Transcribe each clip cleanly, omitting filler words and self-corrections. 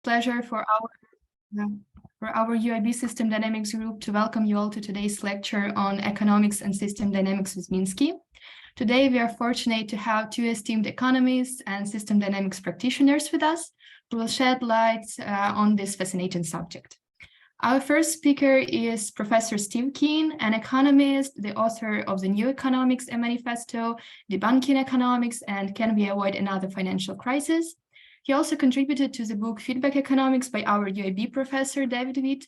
Pleasure for our UIB System Dynamics group to welcome you all to today's lecture on economics and system dynamics with Minsky. Today, we are fortunate to have two esteemed economists and system dynamics practitioners with us who will shed light on this fascinating subject. Our first speaker is Professor Steve Keen, an economist, the author of the New Economics and Manifesto, Debunking Economics, and Can We Avoid Another Financial Crisis? He also contributed to the book Feedback Economics by our UIB professor, David Witt.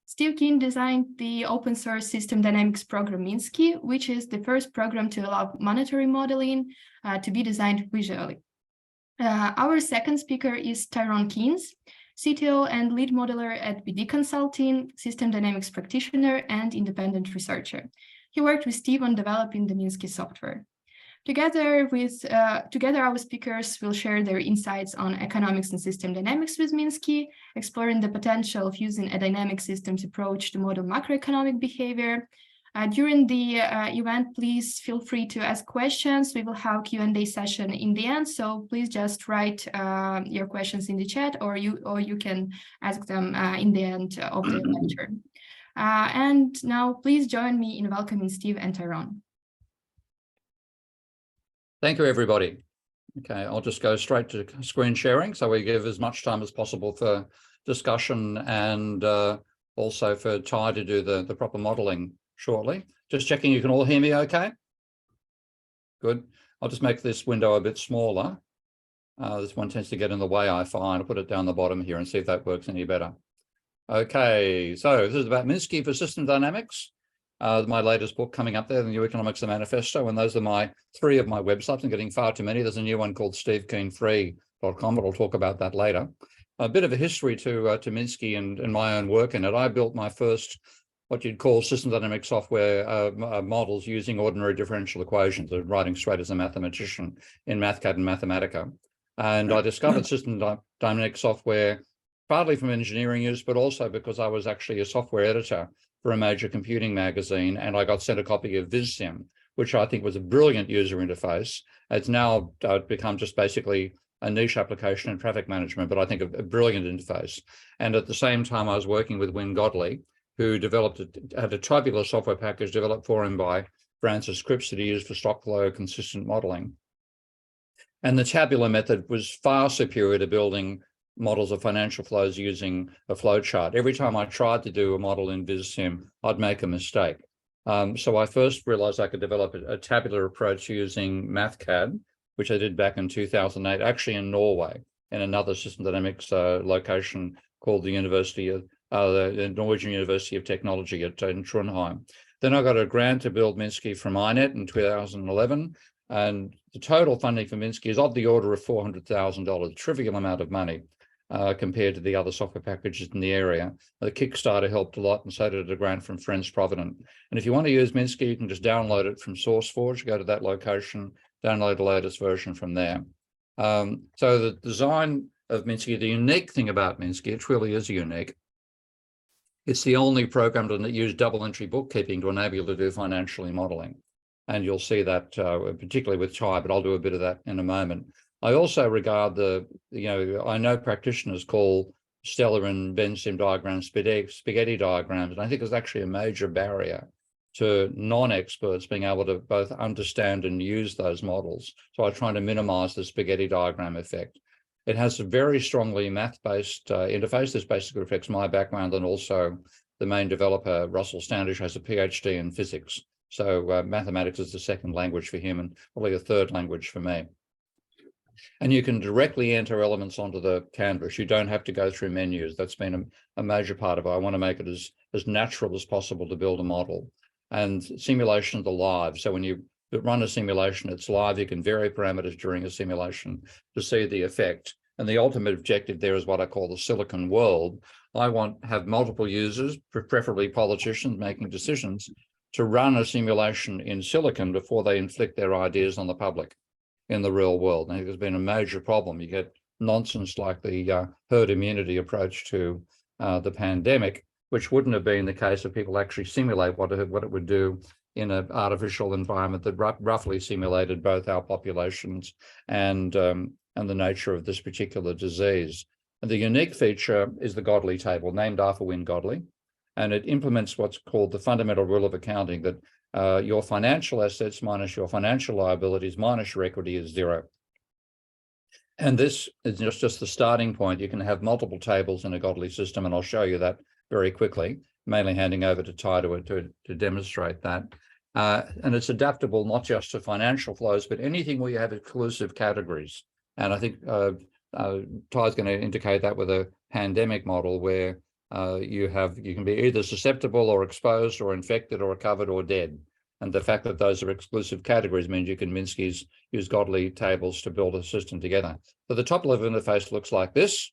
Steve Keen designed the open source system dynamics program Minsky, which is the first program to allow monetary modeling to be designed visually. Our second speaker is Tyrone Keynes, CTO and lead modeler at BD Consulting, system dynamics practitioner, and independent researcher. He worked with Steve on developing the Minsky software. Together, our speakers will share their insights on economics and system dynamics with Minsky, exploring the potential of using a dynamic systems approach to model macroeconomic behavior. During the event, please feel free to ask questions. We will have a Q&A session in the end, so please just write your questions in the chat, or you can ask them in the end of the lecture. And now, please join me in welcoming Steve and Tyrone. Thank you, everybody. Okay, I'll just go straight to screen sharing, so we give as much time as possible for discussion and also for Ty to do the proper modeling shortly. Just checking you can all hear me okay? Good. I'll just make this window a bit smaller. This one tends to get in the way, I find. I'll put it down the bottom here and see if that works any better. Okay, so this is about Minsky for system dynamics. My latest book coming up there, the New Economics and Manifesto, and those are three of my websites. I'm getting far too many. There's a new one called stevekeenfree.com, but I'll talk about that later. A bit of a history to Minsky and my own work in it. I built my first, what you'd call system dynamic software models using ordinary differential equations, writing straight as a mathematician in MathCAD and Mathematica. And I discovered system dynamic software partly from engineering use, but also because I was actually a software editor for a major computing magazine, and I got sent a copy of VizSim, which I think was a brilliant user interface. It's now become just basically a niche application in traffic management, but I think a brilliant interface. And at the same time, I was working with Wynne Godley, who had a tabular software package developed for him by Francis Cripps that he used for stock flow consistent modeling. And the tabular method was far superior to building models of financial flows using a flow chart. Every time I tried to do a model in VizSim, I'd make a mistake. So I first realized I could develop a tabular approach using MathCAD, which I did back in 2008, actually in Norway, in another system dynamics location called the Norwegian University of Technology in Trondheim. Then I got a grant to build Minsky from INET in 2011, and the total funding for Minsky is of the order of $400,000, a trivial amount of money compared to the other software packages in the area. The Kickstarter helped a lot, and so did a grant from Friends Provident. And if you want to use Minsky, you can just download it from SourceForge, go to that location, download the latest version from there. So the design of Minsky, the unique thing about Minsky, it really is unique. It's the only program to use double entry bookkeeping to enable you to do financially modeling. And you'll see that particularly with Ty, but I'll do a bit of that in a moment. I also regard I know practitioners call stellar and Venn-sim diagrams spaghetti diagrams, and I think it's actually a major barrier to non-experts being able to both understand and use those models. So I try to minimize the spaghetti diagram effect. It has a very strongly math-based interface. This basically reflects my background, and also the main developer, Russell Standish, has a PhD in physics. So mathematics is the second language for him and probably a third language for me. And you can directly enter elements onto the canvas. You don't have to go through menus. That's been a major part of it. I want to make it as natural as possible to build a model. And simulations are live. So when you run a simulation, it's live. You can vary parameters during a simulation to see the effect. And the ultimate objective there is what I call the silicon world. I want to have multiple users, preferably politicians making decisions, to run a simulation in silicon before they inflict their ideas on the public in the real world. I think there's been a major problem. You get nonsense like the herd immunity approach to the pandemic, which wouldn't have been the case if people actually simulate what it would do in an artificial environment that roughly simulated both our populations and the nature of this particular disease. And the unique feature is the Godley table, named after Wynne Godley. And it implements what's called the fundamental rule of accounting, that your financial assets minus your financial liabilities minus your equity is zero. And this is just the starting point. You can have multiple tables in a Godley system, and I'll show you that very quickly, mainly handing over to Ty to demonstrate that. And it's adaptable not just to financial flows, but anything where you have exclusive categories. And I think Ty's going to indicate that with a pandemic model where you can be either susceptible or exposed or infected or covered or dead. And the fact that those are exclusive categories means you can Minsky's use Godley tables to build a system together. So the top level interface looks like this.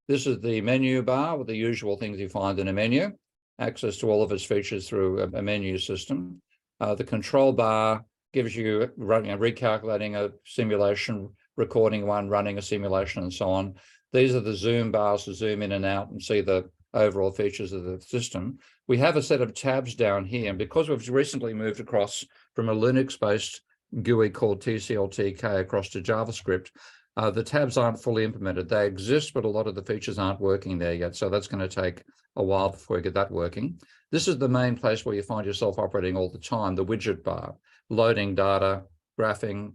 This is the menu bar with the usual things you find in a menu, access to all of its features through a menu system. The control bar gives you recalculating a simulation, recording one, running a simulation, and so on. These are the zoom bars to zoom in and out and see the overall features of the system. We have a set of tabs down here, and because we've recently moved across from a Linux-based GUI called TCL/TK across to JavaScript, the tabs aren't fully implemented. They exist, but a lot of the features aren't working there yet. So that's going to take a while before we get that working. This is the main place where you find yourself operating all the time, the widget bar, loading data, graphing,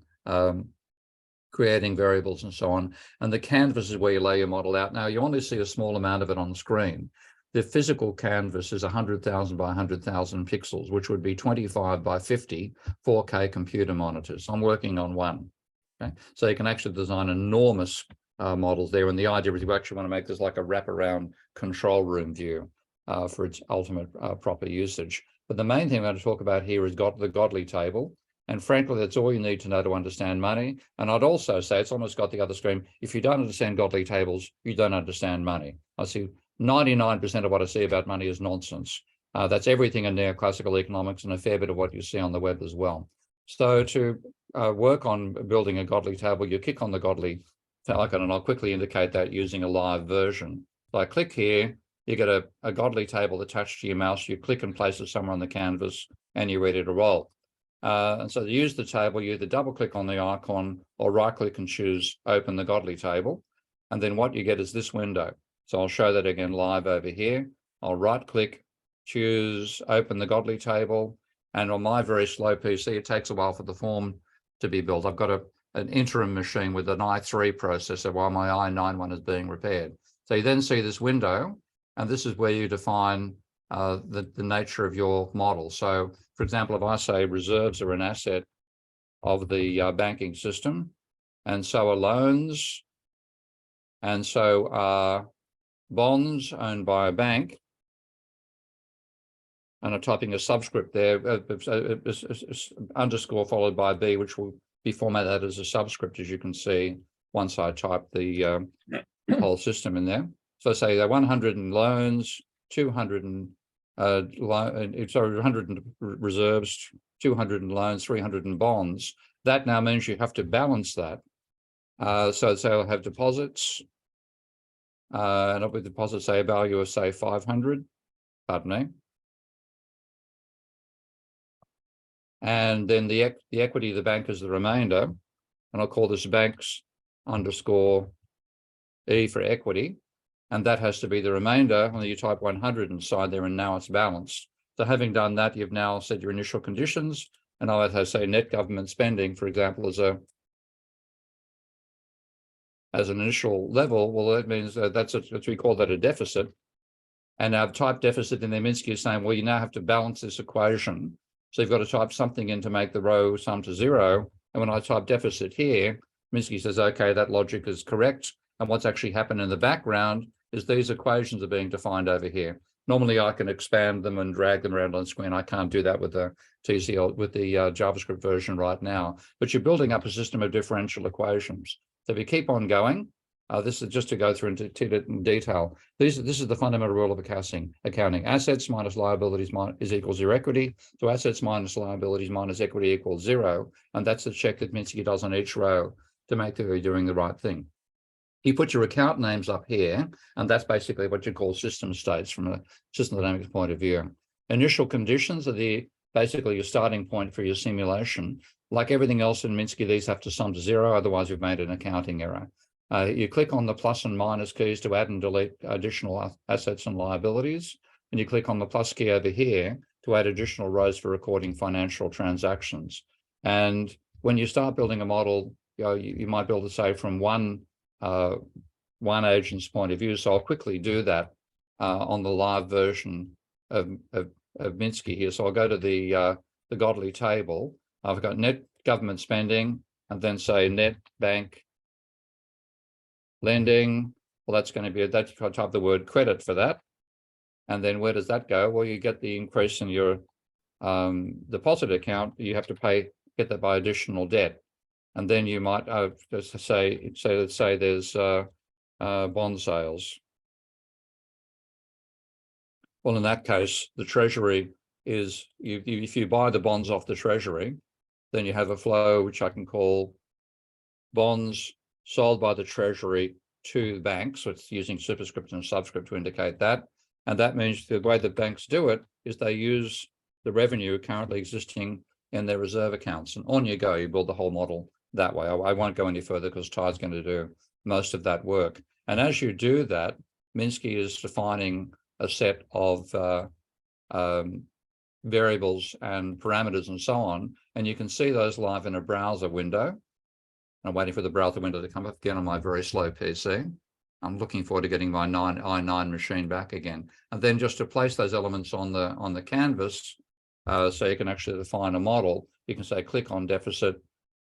creating variables and so on. And the canvas is where you lay your model out. Now, you only see a small amount of it on the screen. The physical canvas is 100,000 by 100,000 pixels, which would be 25 by 50 4K computer monitors. I'm working on one. Okay, so you can actually design enormous models there. And the idea is you actually want to make this like a wraparound control room view for its ultimate proper usage. But the main thing I'm going to talk about here is the Godley table. And frankly, that's all you need to know to understand money. And I'd also say, it's almost got the other screen, if you don't understand Godley tables, you don't understand money. I see 99% of what I see about money is nonsense. That's everything in neoclassical economics and a fair bit of what you see on the web as well. So to work on building a Godley table, you click on the Godley icon, and I'll quickly indicate that using a live version. So I click here, you get a Godley table attached to your mouse, you click and place it somewhere on the canvas, and you're ready to roll. And so to use the table, you either double click on the icon or right click and choose open the Godley table. And then what you get is this window. So I'll show that again live over here. I'll right click, choose open the Godley table. And on my very slow PC, it takes a while for the form to be built. I've got an interim machine with an i3 processor while my i9 one is being repaired. So you then see this window, and this is where you define the nature of your model. So, for example, if I say reserves are an asset of the banking system, and so are loans, and so are bonds owned by a bank, and I'm typing a subscript there, underscore followed by B, which will be formatted as a subscript, as you can see, once I type the whole system in there. So say they're 100 in loans, 200 in 100 in reserves, 200 in loans, 300 in bonds. That now means you have to balance that. So I'll have deposits, and I'll be deposits, say a value of say 500, pardon me. And then the equity of the bank is the remainder, and I'll call this banks underscore E for equity, and that has to be the remainder. And you type 100 inside there, and now it's balanced. So having done that, you've now set your initial conditions, and I'll have to say net government spending, for example, as an initial level. Well, that means that's we call that a deficit. And I've typed deficit in there. Minsky is saying, well, you now have to balance this equation. So you've got to type something in to make the row sum to zero. And when I type deficit here, Minsky says, okay, that logic is correct. And what's actually happened in the background is these equations are being defined over here. Normally I can expand them and drag them around on the screen. I can't do that with the TCL, with the JavaScript version right now, but you're building up a system of differential equations. So if you keep on going, this is just to go through into detail. This is the fundamental rule of accounting. Assets minus liabilities is equals your equity. So assets minus liabilities minus equity equals zero. And that's the check that Minsky does on each row to make sure you're doing the right thing. You put your account names up here, and that's basically what you call system states from a system dynamics point of view. Initial conditions are basically your starting point for your simulation. Like everything else in Minsky, these have to sum to zero, otherwise you've made an accounting error. You click on the plus and minus keys to add and delete additional assets and liabilities. And you click on the plus key over here to add additional rows for recording financial transactions. And when you start building a model, you might be able to say from one agent's point of view. So I'll quickly do that on the live version of Minsky here. So I'll go to the Godly table. I've got net government spending, and then say net bank lending. Well, that's going to be that. You type the word credit for that, and then where does that go? Well, you get the increase in your deposit account. You have to get that by additional debt, and then you might just say let's say there's bond sales. Well, in that case, the Treasury is if you buy the bonds off the Treasury, then you have a flow which I can call bonds sold by the Treasury to the banks. So it's using superscript and subscript to indicate that. And that means the way the banks do it is they use the revenue currently existing in their reserve accounts. And on you go, you build the whole model that way. I won't go any further because Ty's going to do most of that work. And as you do that, Minsky is defining a set of variables and parameters and so on. And you can see those live in a browser window. I'm waiting for the browser window to come up again on my very slow PC. I'm looking forward to getting my i9 machine back again. And then just to place those elements on the canvas, so you can actually define a model, you can say click on deficit.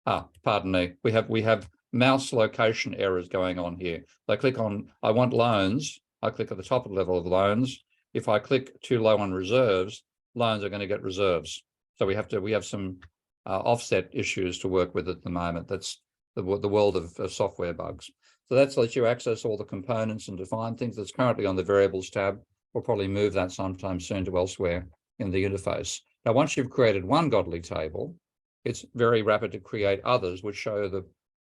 Pardon me, we have mouse location errors going on here. So I click on, I want loans. I click at the top level of loans. If I click too low on reserves, loans are going to get reserves. So we have some offset issues to work with at the moment. That's the world of software bugs. So that's lets you access all the components and define things. That's currently on the variables tab. We'll probably move that sometime soon to elsewhere in the interface. Now, once you've created one Godly table, it's very rapid to create others, which show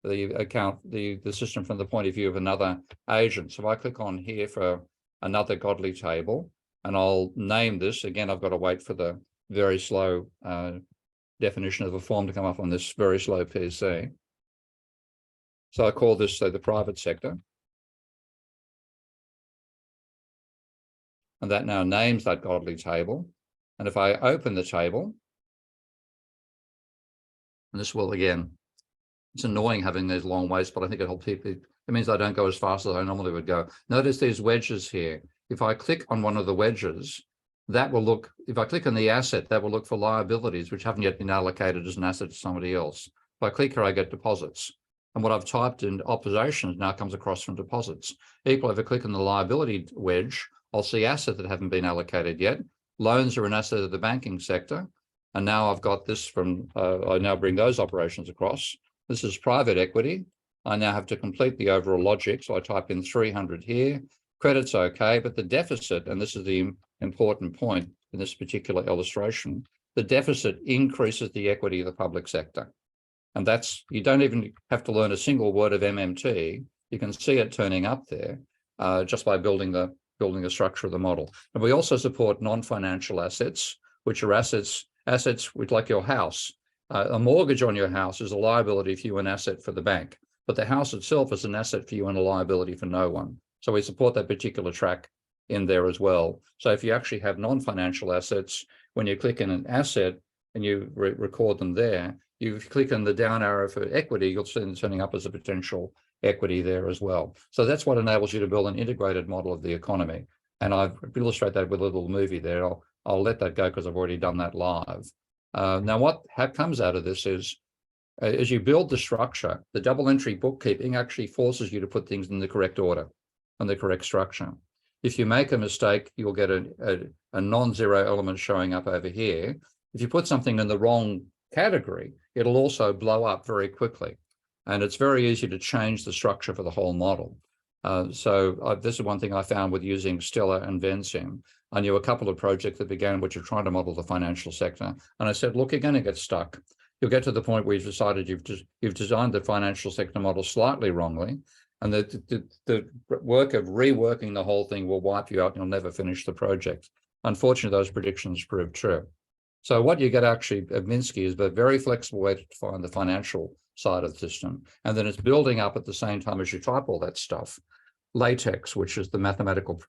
the system from the point of view of another agent. So if I click on here for another Godly table, and I'll name this, again, I've got to wait for the very slow definition of a form to come up on this very slow PC. So I call this, say, the private sector. And that now names that Godly table. And if I open the table, and this will, again, it's annoying having these long waits, but I think it'll keep it. It means I don't go as fast as I normally would go. Notice these wedges here. If I click on one of the wedges, that will look, if I click on the asset, that will look for liabilities which haven't yet been allocated as an asset to somebody else. If I click here, I get deposits. And what I've typed in operations now comes across from deposits. Equally, if I click on the liability wedge, I'll see assets that haven't been allocated yet. Loans are an asset of the banking sector. And now I've got this from, I now bring those operations across. This is private equity. I now have to complete the overall logic. So I type in 300 here. Credit's okay, but the deficit, and this is the important point in this particular illustration, the deficit increases the equity of the public sector. And that's, you don't even have to learn a single word of MMT. You can see it turning up there just by building the structure of the model. And we also support non-financial assets, which are assets with, like your house. A mortgage on your house is a liability for you, an asset for the bank, but the house itself is an asset for you and a liability for no one. So we support that particular track in there as well. So if you actually have non-financial assets, when you click in an asset and you record them there, you click on the down arrow for equity, you'll see them turning up as a potential equity there as well. So that's what enables you to build an integrated model of the economy. And I've illustrated that with a little movie there. I'll let that go because I've already done that live. Now, what comes out of this is, as you build the structure, the double entry bookkeeping actually forces you to put things in the correct order and the correct structure. If you make a mistake, you'll get a non-zero element showing up over here. If you put something in the wrong category, it'll also blow up very quickly. And it's very easy to change the structure for the whole model. This is one thing I found with using Stella and Vensim. I knew a couple of projects that began which are trying to model the financial sector. And I said, look, you're going to get stuck. You'll get to the point where you've decided you've designed the financial sector model slightly wrongly. And the work of reworking the whole thing will wipe you out and you'll never finish the project. Unfortunately, those predictions proved true. So what you get actually at Minsky is a very flexible way to define the financial side of the system. And then it's building up at the same time as you type all that stuff. LaTeX, which is the mathematical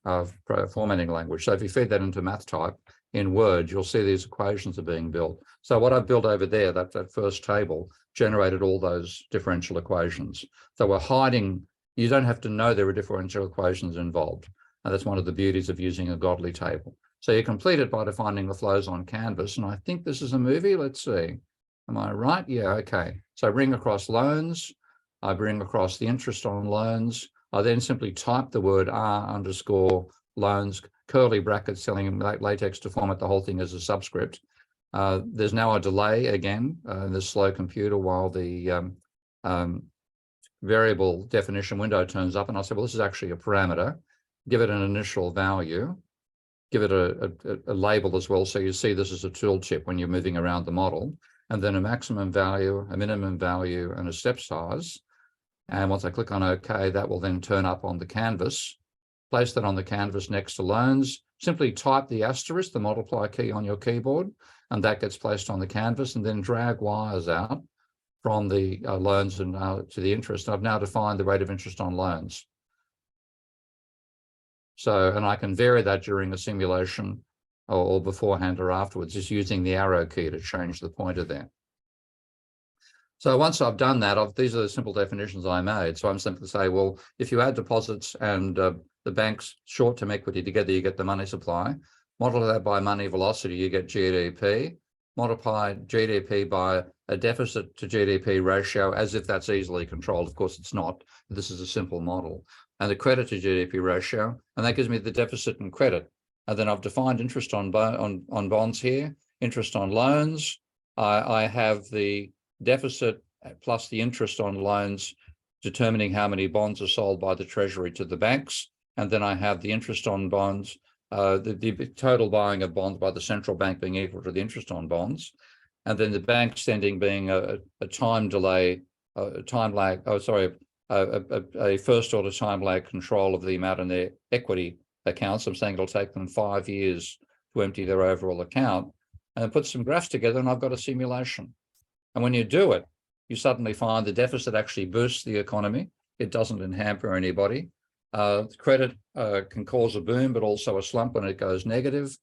formatting language. So if you feed that into math type in Word, you'll see these equations are being built. So what I've built over there, that first table, generated all those differential equations. So we're hiding, you don't have to know there are differential equations involved. And that's one of the beauties of using a godly table. So you complete it by defining the flows on canvas. And I think this is a movie. Let's see. Am I right? Yeah, okay. So I bring across loans. I bring across the interest on loans. I then simply type the word R_loans, curly brackets, telling LaTeX to format the whole thing as a subscript. There's now a delay again in this slow computer while the variable definition window turns up. And I say, well, this is actually a parameter. Give it an initial value. Give it a label as well. So you see this is a tooltip when you're moving around the model. And then a maximum value, a minimum value, and a step size. And once I click on OK, that will then turn up on the canvas. Place that on the canvas next to loans. Simply type the asterisk, the multiply key on your keyboard, and that gets placed on the canvas, and then drag wires out from the loans and to the interest. I've now defined the rate of interest on loans. So, and I can vary that during a simulation or beforehand or afterwards, just using the arrow key to change the pointer there. So once I've done that, these are the simple definitions I made. So I'm simply say, well, if you add deposits and the bank's short-term equity together, you get the money supply. Multiply that by money velocity, you get GDP. Multiply GDP by a deficit to GDP ratio, as if that's easily controlled. Of course, it's not. This is a simple model. And the credit to GDP ratio, and that gives me the deficit and credit. And then I've defined interest on bonds here, interest on loans. I have the deficit plus the interest on loans determining how many bonds are sold by the Treasury to the banks. And then I have the interest on bonds, the total buying of bonds by the central bank being equal to the interest on bonds. And then the bank sending being a time delay, a first order time lag control of the amount in their equity accounts. I'm saying it'll take them 5 years to empty their overall account, and then put some graphs together, and I've got a simulation. And when you do it, you suddenly find the deficit actually boosts the economy. It doesn't hamper anybody. Credit can cause a boom, but also a slump when it goes negative,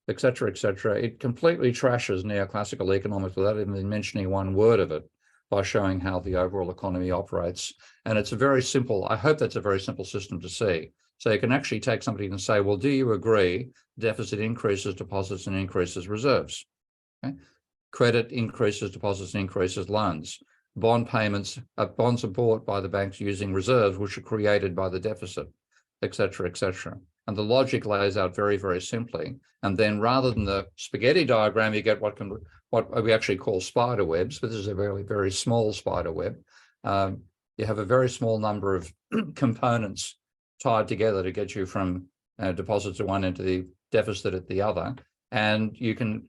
et cetera, et cetera. It completely trashes neoclassical economics without even mentioning one word of it, by showing how the overall economy operates. And it's a very simple, I hope that's a very simple system to see. So you can actually take somebody and say, well, do you agree deficit increases deposits and increases reserves? Okay. Credit increases deposits and increases loans. Bond payments, bonds are bought by the banks using reserves, which are created by the deficit, et cetera, et cetera. And the logic lays out very, very simply. And then rather than the spaghetti diagram, you get what we actually call spider webs, but this is a very, very small spider web. You have a very small number of components tied together to get you from deposits at one end to the deficit at the other. And you can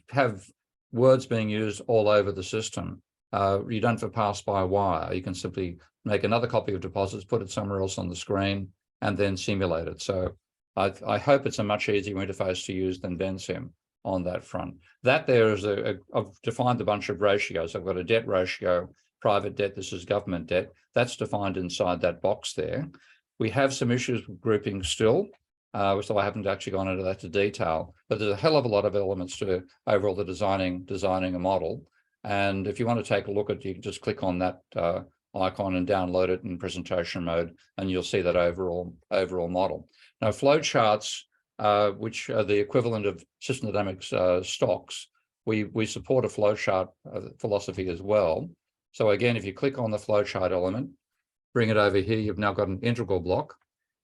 have words being used all over the system. You don't have to pass by wire. You can simply make another copy of deposits, put it somewhere else on the screen, and then simulate it. So I hope it's a much easier interface to use than BenSim on that front. That there is I've defined a bunch of ratios. I've got a debt ratio, private debt, this is government debt. That's defined inside that box there. We have some issues with grouping still, so I haven't actually gone into that to detail, but there's a hell of a lot of elements to overall the designing a model. And if you want to take a look at it, you can just click on that icon and download it in presentation mode, and you'll see that overall model. Now, flowcharts, which are the equivalent of system dynamics stocks, we support a flowchart philosophy as well. So again, if you click on the flowchart element, bring it over here, you've now got an integral block.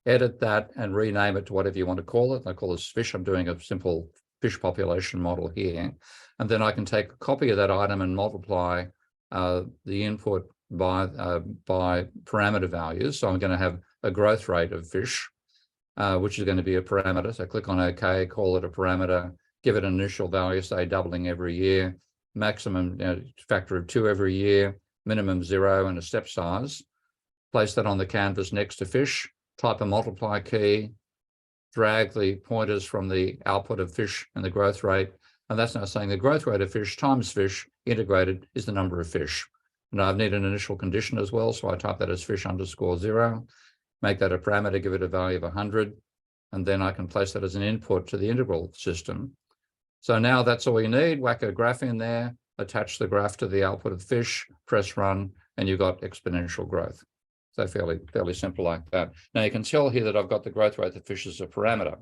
Edit that and rename it to whatever you want to call it. I call this fish. I'm doing a simple fish population model here. And then I can take a copy of that item and multiply the input by parameter values. So I'm going to have a growth rate of fish, which is going to be a parameter. So click on OK, call it a parameter, give it an initial value, say doubling every year, maximum factor of 2 every year, minimum 0, and a step size. Place that on the canvas next to fish, type a multiply key, drag the pointers from the output of fish and the growth rate. And that's now saying the growth rate of fish times fish integrated is the number of fish. And I need an initial condition as well. So I type that as fish underscore 0, make that a parameter, give it a value of 100. And then I can place that as an input to the integral system. So now that's all you need. Whack a graph in there, attach the graph to the output of the fish, press run, and you've got exponential growth. So fairly simple like that. Now you can tell here that I've got the growth rate of the fish as a parameter,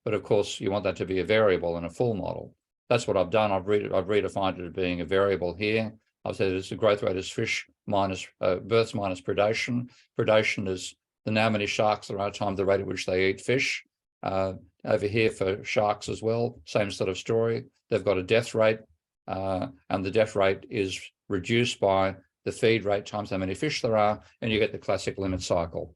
but of course you want that to be a variable in a full model. That's what I've done. I've redefined it as being a variable here. I've said it's the growth rate is fish minus births minus predation. Predation is how many sharks there are times the rate at which they eat fish. Over here for sharks as well, same sort of story. They've got a death rate, and the death rate is reduced by the feed rate times how many fish there are, and you get the classic limit cycle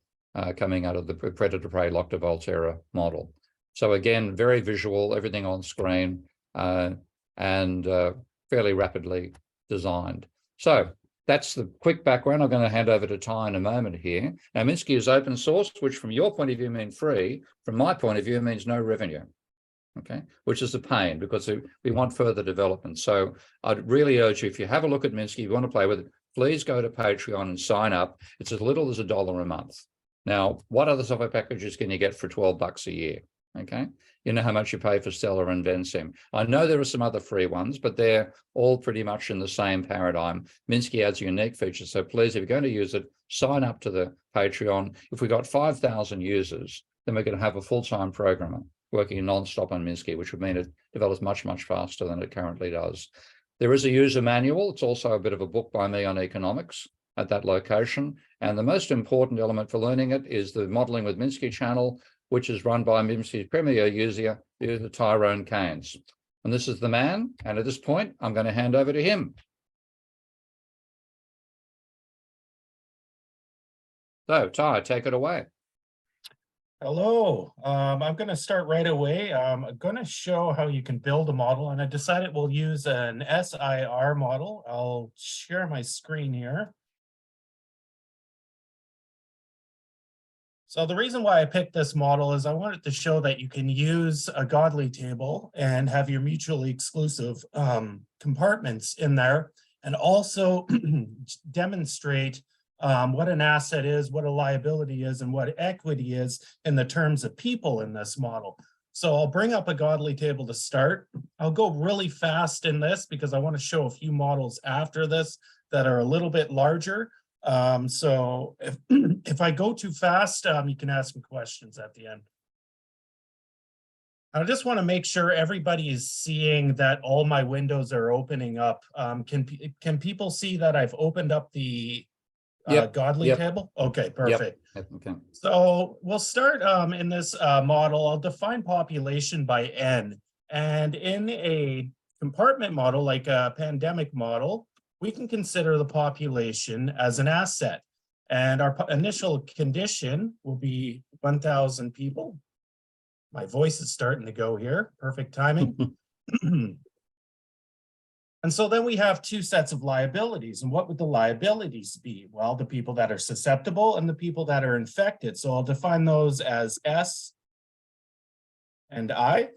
coming out of the predator-prey Lochte-Volterra model. So again, very visual, everything on screen, and fairly rapidly designed. So that's the quick background. I'm going to hand over to Ty in a moment here. Now, Minsky is open source, which from your point of view means free. From my point of view means no revenue, okay, which is a pain because we want further development. So I'd really urge you, if you have a look at Minsky, if you want to play with it, please go to Patreon and sign up. It's as little as $1 a month. Now, what other software packages can you get for $12 a year? Okay, you know how much you pay for Stellar and Vensim. I know there are some other free ones, but they're all pretty much in the same paradigm. Minsky adds unique features, so please, if you're going to use it, sign up to the Patreon. If we got 5,000 users, then we're going to have a full-time programmer working non-stop on Minsky, which would mean it develops much, much faster than it currently does. There is a user manual. It's also a bit of a book by me on economics at that location. And the most important element for learning it is the Modeling with Minsky channel, which is run by Minsky's premier user, Tyrone Keynes. And this is the man. And at this point, I'm going to hand over to him. So, Ty, take it away. Hello, I'm going to start right away. I'm going to show how you can build a model, and I decided we'll use an SIR model. I'll share my screen here. So the reason why I picked this model is I wanted to show that you can use a godly table and have your mutually exclusive compartments in there, and also demonstrate what an asset is, what a liability is, and what equity is in the terms of people in this model. So I'll bring up a godly table to start. I'll go really fast in this because I want to show a few models after this that are a little bit larger. So if I go too fast, you can ask me questions at the end. I just want to make sure everybody is seeing that all my windows are opening up. Can people see that I've opened up the godly table? Okay, perfect. Yep. Okay. So we'll start in this model. I'll define population by N. And in a compartment model, like a pandemic model, we can consider the population as an asset. And our initial condition will be 1,000 people. My voice is starting to go here. Perfect timing. And so then we have two sets of liabilities. And what would the liabilities be? Well, the people that are susceptible and the people that are infected. So I'll define those as S and I.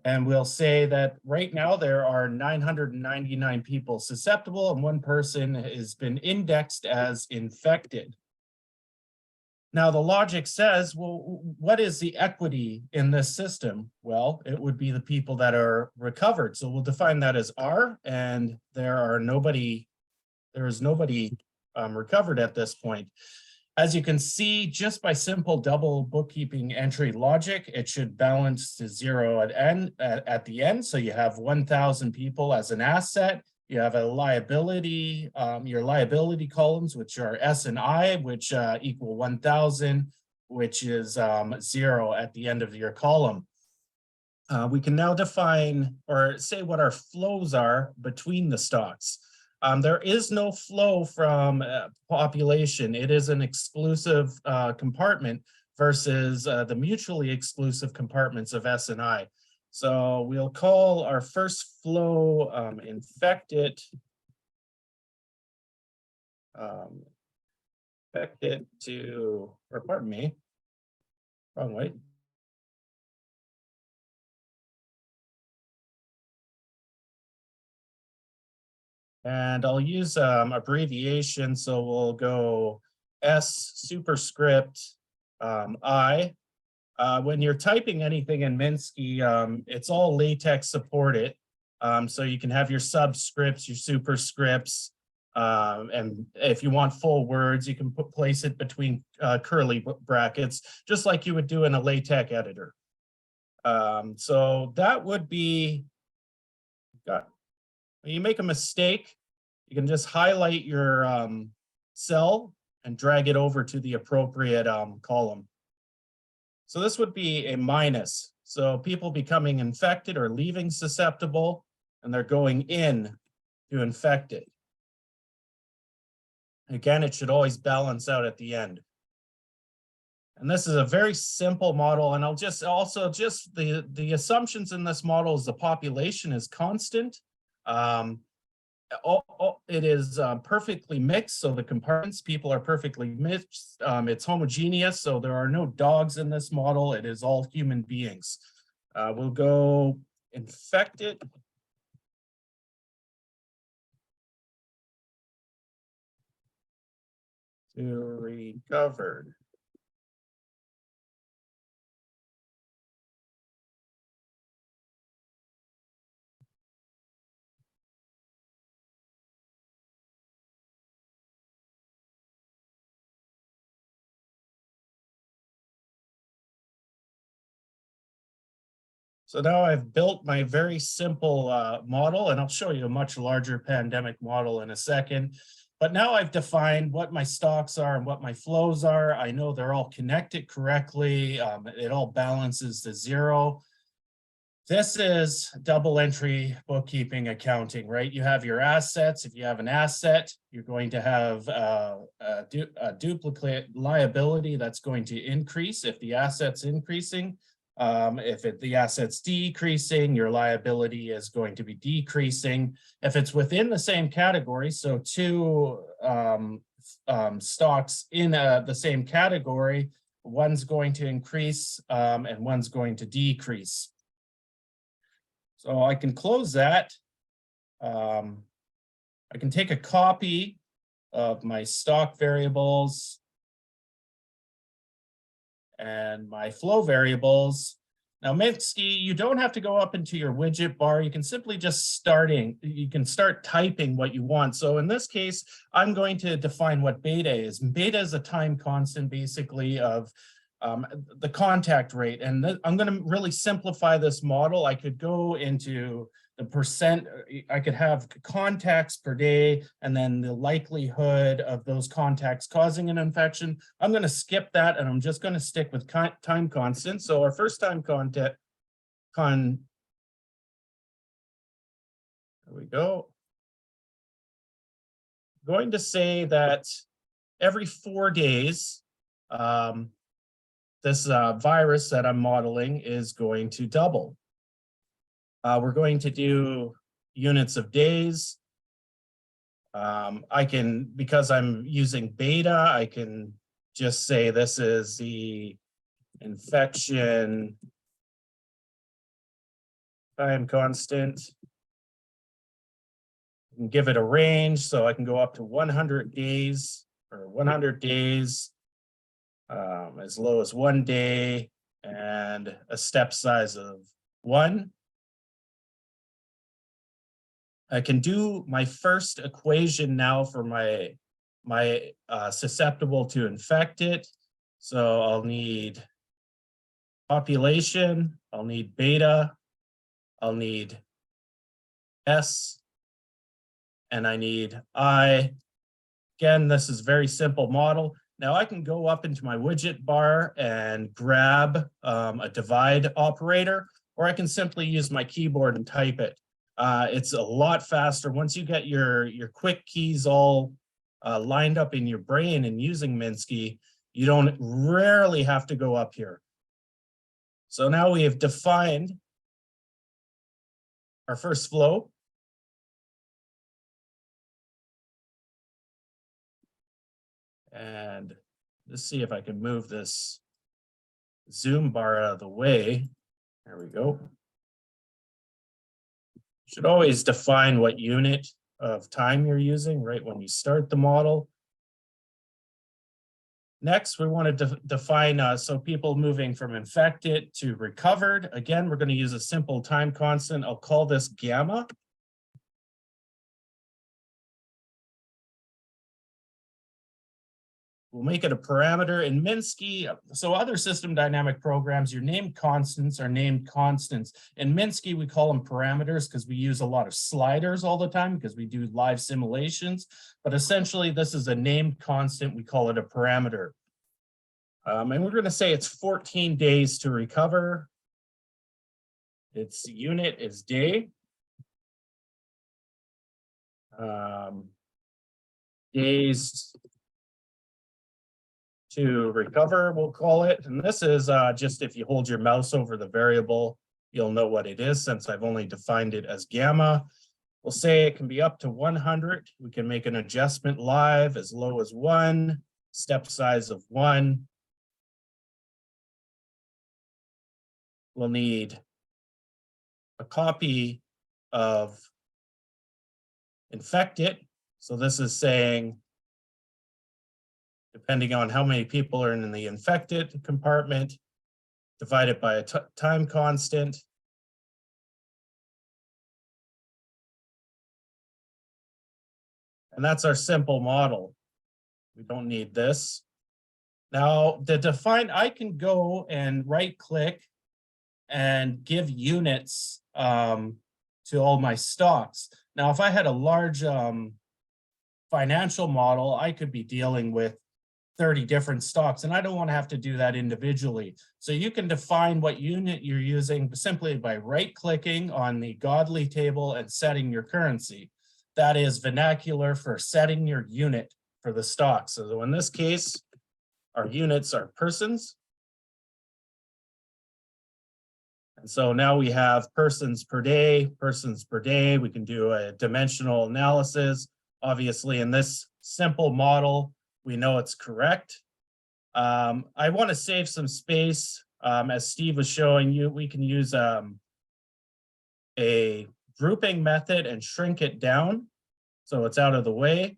And we'll say that right now there are 999 people susceptible and one person has been indexed as infected. Now the logic says, well, what is the equity in this system? Well, it would be the people that are recovered. So we'll define that as R, and there is nobody recovered at this point. As you can see, just by simple double bookkeeping entry logic, it should balance to 0 at the end. So you have 1,000 people as an asset. You have a liability, your liability columns, which are S and I, which equal 1,000, which is 0 at the end of your column. We can now define or say what our flows are between the stocks. There is no flow from population. It is an exclusive compartment versus the mutually exclusive compartments of S and I. So we'll call our first flow infected. Infected to, or pardon me, wrong way. And I'll use abbreviation, so we'll go S superscript I. When you're typing anything in Minsky, it's all LaTeX supported. So you can have your subscripts, your superscripts, and if you want full words, you can place it between curly brackets, just like you would do in a LaTeX editor. So that would be, when you make a mistake, you can just highlight your cell and drag it over to the appropriate column. So this would be a minus. So people becoming infected or leaving susceptible, and they're going in to infected. Again, it should always balance out at the end. And this is a very simple model, and I'll just also the assumptions in this model is the population is constant. It is perfectly mixed, so the compartments, people are perfectly mixed. It's homogeneous, so there are no dogs in this model. It is all human beings. We'll go infected. To recovered. So now I've built my very simple model, and I'll show you a much larger pandemic model in a second. But now I've defined what my stocks are and what my flows are. I know they're all connected correctly. It all balances to zero. This is double entry bookkeeping accounting, right? You have your assets. If you have an asset, you're going to have a duplicate liability that's going to increase if the asset's increasing. If the asset's decreasing, your liability is going to be decreasing. If it's within the same category, so two stocks in the same category, one's going to increase and one's going to decrease. So I can close that. I can take a copy of my stock variables and my flow variables. Now, Minsky, you don't have to go up into your widget bar. You can simply just you can start typing what you want. So in this case, I'm going to define what beta is. Beta is a time constant, basically, of the contact rate. And I'm going to really simplify this model. I could go into the percent, I could have contacts per day, and then the likelihood of those contacts causing an infection. I'm going to skip that, and I'm just going to stick with time constant. So our first time contact, there we go. I'm going to say that every 4 days, this virus that I'm modeling is going to double. We're going to do units of days. I can, because I'm using beta, I can just say this is the infection time constant. I can give it a range, so I can go up to 100 days or 100 days, as low as 1 day, and a step size of 1. I can do my first equation now for my susceptible to infected. So I'll need population, I'll need beta, I'll need S, and I need I. Again, this is a very simple model. Now I can go up into my widget bar and grab a divide operator, or I can simply use my keyboard and type it. It's a lot faster. Once you get your quick keys all lined up in your brain and using Minsky, you don't rarely have to go up here. So now we have defined our first flow. And let's see if I can move this zoom bar out of the way. There we go. Should always define what unit of time you're using right when you start the model. Next, we want to define, so people moving from infected to recovered. Again, we're going to use a simple time constant. I'll call this gamma. We'll make it a parameter in Minsky. So other system dynamic programs, your named constants are named constants. In Minsky, we call them parameters because we use a lot of sliders all the time because we do live simulations. But essentially, this is a named constant. We call it a parameter. And we're going to say it's 14 days to recover. Its unit is day. Days to recover, we'll call it. And this is just if you hold your mouse over the variable, you'll know what it is since I've only defined it as gamma. We'll say it can be up to 100. We can make an adjustment live as low as 1, step size of 1. We'll need a copy of infected. So this is saying, depending on how many people are in the infected compartment, divided by a time constant. And that's our simple model. We don't need this. Now, the define, I can go and right click and give units to all my stocks. Now, if I had a large financial model, I could be dealing with 30 different stocks, and I don't want to have to do that individually. So you can define what unit you're using simply by right-clicking on the Godly table and setting your currency. That is vernacular for setting your unit for the stock. So in this case, our units are persons. And so now we have persons per day, persons per day. We can do a dimensional analysis. Obviously, in this simple model, we know it's correct. I want to save some space. As Steve was showing you, we can use a grouping method and shrink it down so it's out of the way.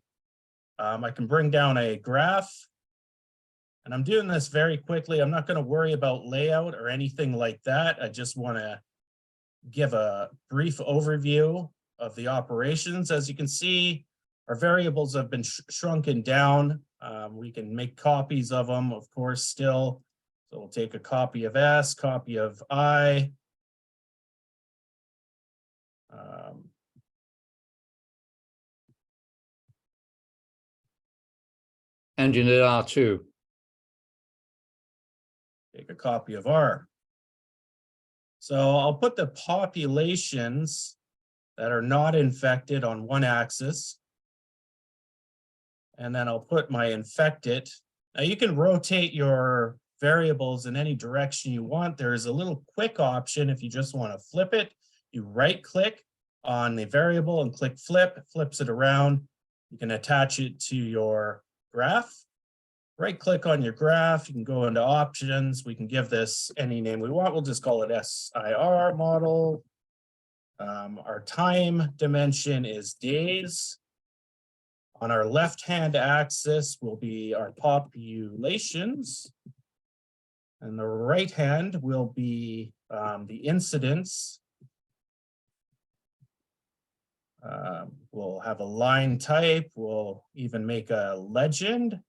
I can bring down a graph. And I'm doing this very quickly. I'm not going to worry about layout or anything like that. I just want to give a brief overview of the operations. As you can see, our variables have been shrunken down. We can make copies of them, of course, still. So we'll take a copy of S, copy of I. And you need R2. Take a copy of R. So I'll put the populations that are not infected on one axis. And then I'll put my infected. Now you can rotate your variables in any direction you want. There is a little quick option if you just want to flip it. You right click on the variable and click flip, it flips it around. You can attach it to your graph. Right click on your graph, you can go into options. We can give this any name we want. We'll just call it SIR model. Our time dimension is days. On our left-hand axis will be our populations. And the right hand will be the incidence. We'll have a line type. We'll even make a legend.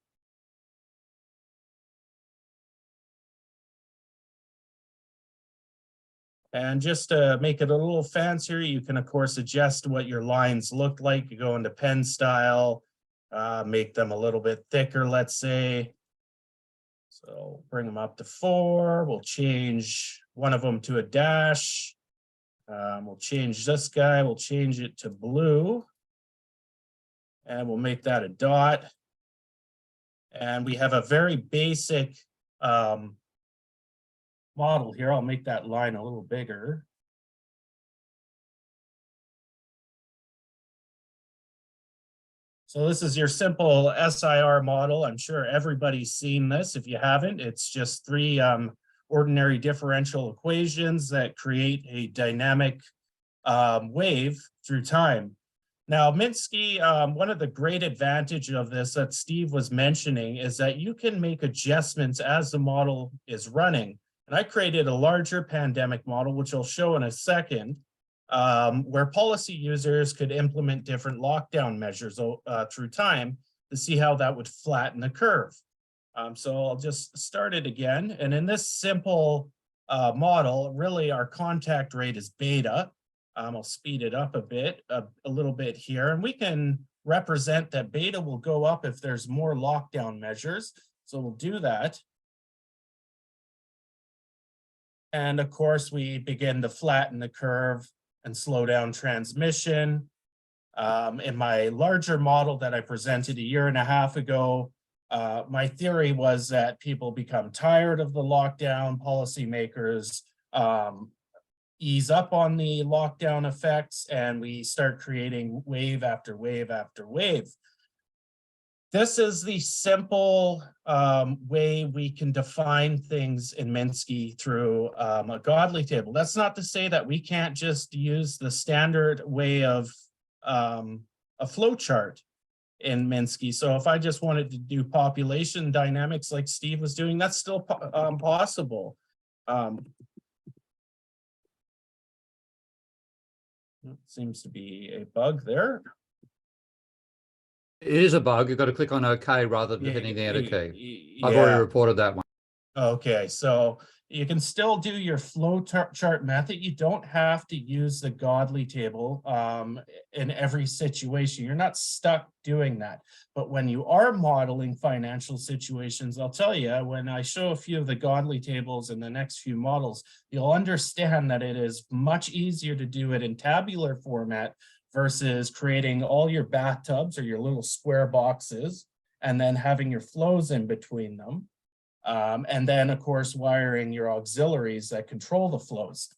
And just to make it a little fancier, you can, of course, adjust what your lines look like. You go into pen style, make them a little bit thicker, let's say. So bring them up to 4. We'll change one of them to a dash. We'll change this guy. We'll change it to blue. And we'll make that a dot. And we have a very basic model here. I'll make that line a little bigger. So this is your simple SIR model. I'm sure everybody's seen this. If you haven't, it's just 3 ordinary differential equations that create a dynamic wave through time. Now, Minsky, one of the great advantages of this that Steve was mentioning is that you can make adjustments as the model is running. And I created a larger pandemic model, which I'll show in a second, where policy users could implement different lockdown measures through time to see how that would flatten the curve. So I'll just start it again. And in this simple model, really our contact rate is beta. I'll speed it up a little bit here, and we can represent that beta will go up if there's more lockdown measures. So we'll do that. And of course, we begin to flatten the curve and slow down transmission. In my larger model that I presented a year and a half ago, my theory was that people become tired of the lockdown, policymakers ease up on the lockdown effects, and we start creating wave after wave after wave. This is the simple way we can define things in Minsky through a godly table. That's not to say that we can't just use the standard way of a flow chart in Minsky. So if I just wanted to do population dynamics like Steve was doing, that's still possible. Seems to be a bug there. It is a bug. You've got to click on OK rather than hitting the enter key. I've already reported that one. Okay, so you can still do your flow chart method. You don't have to use the godly table in every situation. You're not stuck doing that. But when you are modeling financial situations, I'll tell you, when I show a few of the godly tables in the next few models, you'll understand that it is much easier to do it in tabular format versus creating all your bathtubs or your little square boxes and then having your flows in between them. And then, of course, wiring your auxiliaries that control the flows.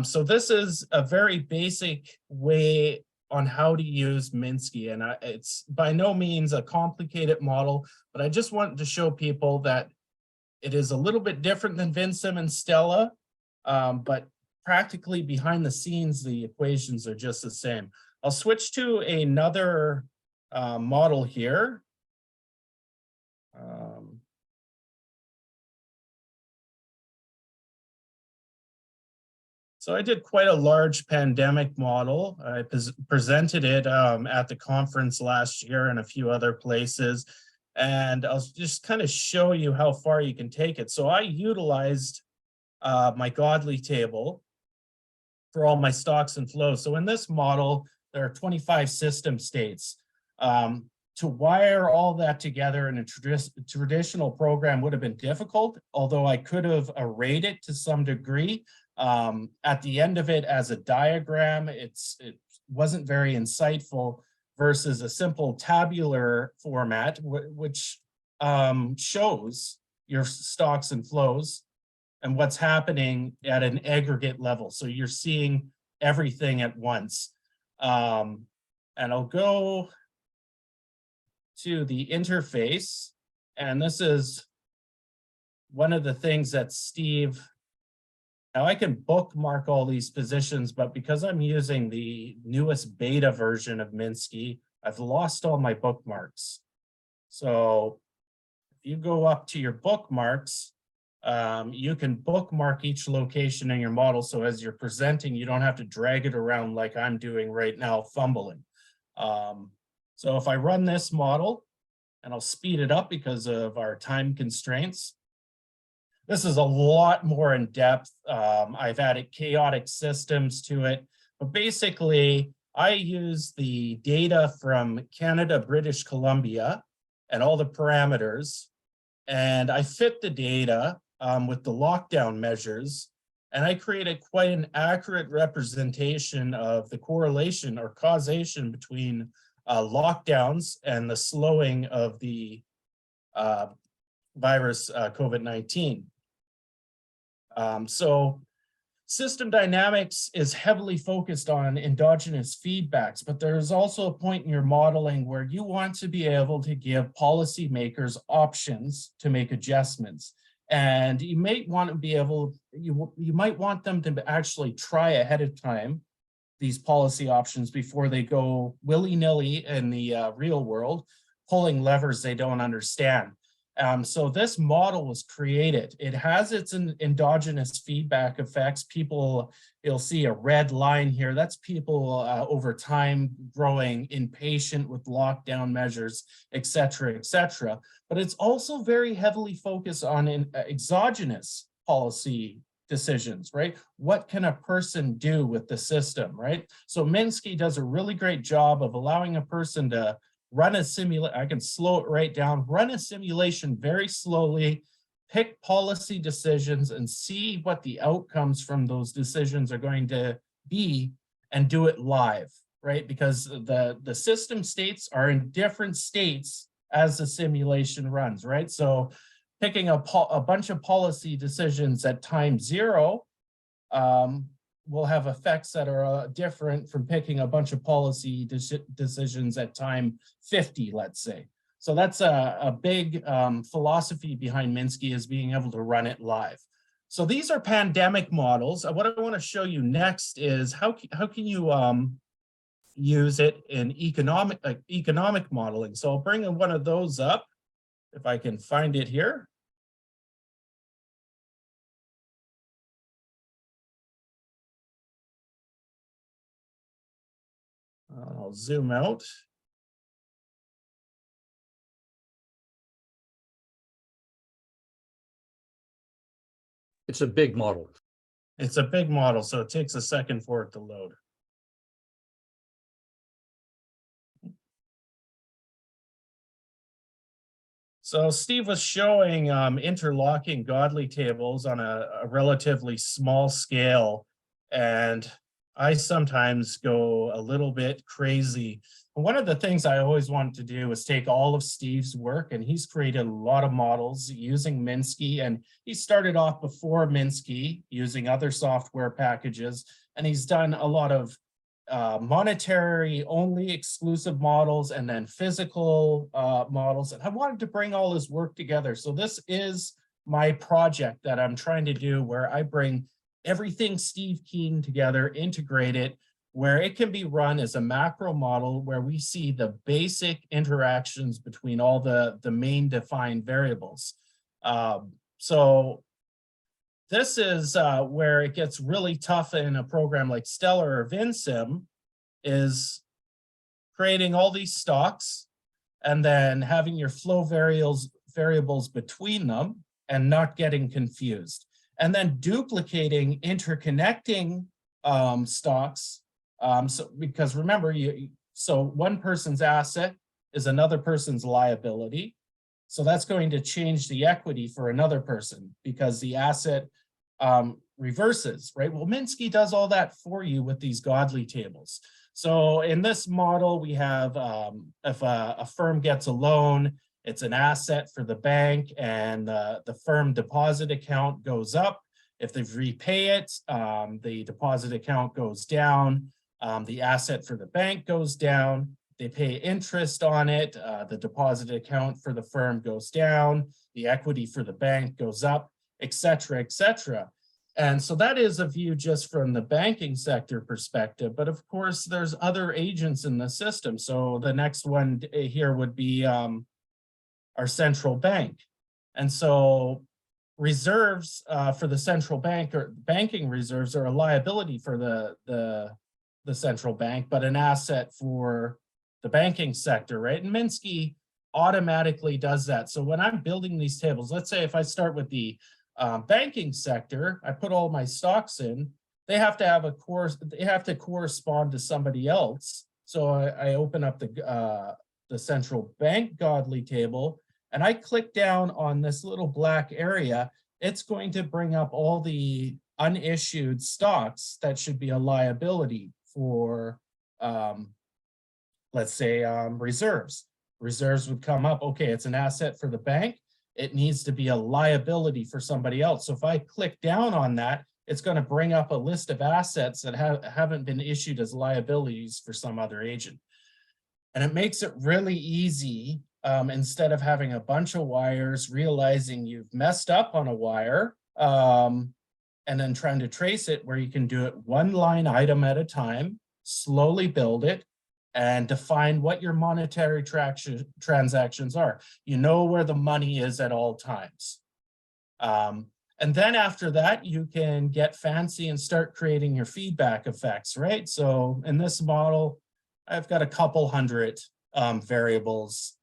So this is a very basic way on how to use Minsky. And it's by no means a complicated model, but I just wanted to show people that it is a little bit different than Vincem and Stella, but practically behind the scenes, the equations are just the same. I'll switch to another model here. So I did quite a large pandemic model. I presented it at the conference last year and a few other places. And I'll just kind of show you how far you can take it. So I utilized my godly table for all my stocks and flows. So in this model, there are 25 system states. To wire all that together in a traditional program would have been difficult, although I could have arrayed it to some degree. At the end of it as a diagram, it wasn't very insightful versus a simple tabular format, which shows your stocks and flows and what's happening at an aggregate level. So you're seeing everything at once. And I'll go to the interface, and this is one of the things that Steve. Now I can bookmark all these positions, but because I'm using the newest beta version of Minsky, I've lost all my bookmarks. So if you go up to your bookmarks, you can bookmark each location in your model. So as you're presenting, you don't have to drag it around like I'm doing right now, fumbling. So if I run this model, and I'll speed it up because of our time constraints, this is a lot more in depth. I've added chaotic systems to it, but basically I use the data from Canada, British Columbia, and all the parameters, and I fit the data with the lockdown measures, and I created quite an accurate representation of the correlation or causation between lockdowns and the slowing of the virus COVID-19. So system dynamics is heavily focused on endogenous feedbacks, but there's also a point in your modeling where you want to be able to give policymakers options to make adjustments. And you might want to be able, you might want them to actually try ahead of time these policy options before they go willy-nilly in the real world, pulling levers they don't understand. So this model was created. It has its endogenous feedback effects. People, you'll see a red line here. That's people over time growing impatient with lockdown measures, et cetera, et cetera. But it's also very heavily focused on exogenous policy decisions, right? What can a person do with the system, right? So Minsky does a really great job of allowing a person to run a simulation. I can slow it right down, run a simulation very slowly, pick policy decisions and see what the outcomes from those decisions are going to be and do it live, right? Because the system states are in different states as the simulation runs, right? So picking a bunch of policy decisions at time 0 will have effects that are different from picking a bunch of policy decisions at time 50, let's say. So that's a big philosophy behind Minsky, is being able to run it live. So these are pandemic models. What I want to show you next is how can you use it in economic modeling. So I'll bring one of those up if I can find it here. I'll zoom out. It's a big model. It's a big model, so it takes a second for it to load. So Steve was showing interlocking godly tables on a relatively small scale, and I sometimes go a little bit crazy. One of the things I always wanted to do was take all of Steve's work, and he's created a lot of models using Minsky, and he started off before Minsky using other software packages, and he's done a lot of monetary only exclusive models and then physical models. And I wanted to bring all his work together. So this is my project that I'm trying to do, where I bring everything Steve Keen together, integrate it, where it can be run as a macro model where we see the basic interactions between all the main defined variables. So this is where it gets really tough in a program like Stellar or VinSim, is creating all these stocks and then having your flow variables between them and not getting confused. And then duplicating interconnecting stocks. So because remember, so one person's asset is another person's liability. So that's going to change the equity for another person because the asset reverses, right? Well, Minsky does all that for you with these godly tables. So in this model, we have if a firm gets a loan, it's an asset for the bank, and the firm deposit account goes up. If they repay it, the deposit account goes down. The asset for the bank goes down. They pay interest on it. The deposit account for the firm goes down. The equity for the bank goes up, et cetera, et cetera. And so that is a view just from the banking sector perspective. But of course, there's other agents in the system. So the next one here would be our central bank. And so reserves for the central bank, or banking reserves, are a liability for the central bank, but an asset for the banking sector, right? And Minsky automatically does that. So when I'm building these tables, let's say if I start with the banking sector, I put all my stocks in, they have to have they have to correspond to somebody else. So I open up the central bank godly table, and I click down on this little black area. It's going to bring up all the unissued stocks that should be a liability for, let's say, reserves. Reserves would come up, okay, it's an asset for the bank. It needs to be a liability for somebody else. So if I click down on that, it's going to bring up a list of assets that haven't been issued as liabilities for some other agent. And it makes it really easy, instead of having a bunch of wires, realizing you've messed up on a wire, and then trying to trace it, where you can do it one line item at a time. slowly build it, and define what your monetary transactions are. You know where the money is at all times. And then after that, you can get fancy and start creating your feedback effects, right? So in this model, I've got a couple hundred variables.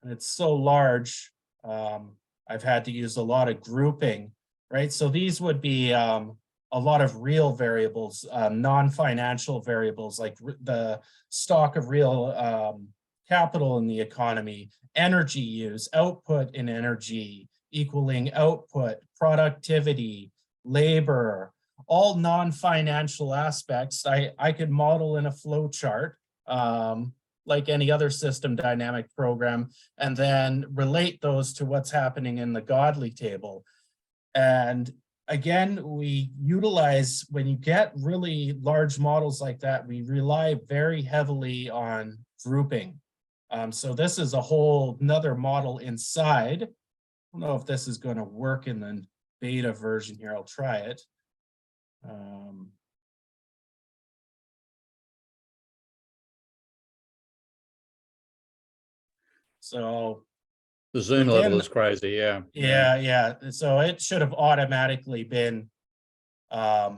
And it's so large, I've had to use a lot of grouping, right? So these would be a lot of real variables, non-financial variables, like the stock of real capital in the economy, energy use, output in energy, equaling output, productivity, labor, all non-financial aspects. I could model in a flow chart, like any other system dynamic program, and then relate those to what's happening in the godly table. And again, we utilize, when you get really large models like that, we rely very heavily on grouping. So this is a whole another model inside. I don't know if this is going to work in the beta version here. I'll try it. So the zoom again, level is crazy. Yeah. Yeah. So it should have automatically been at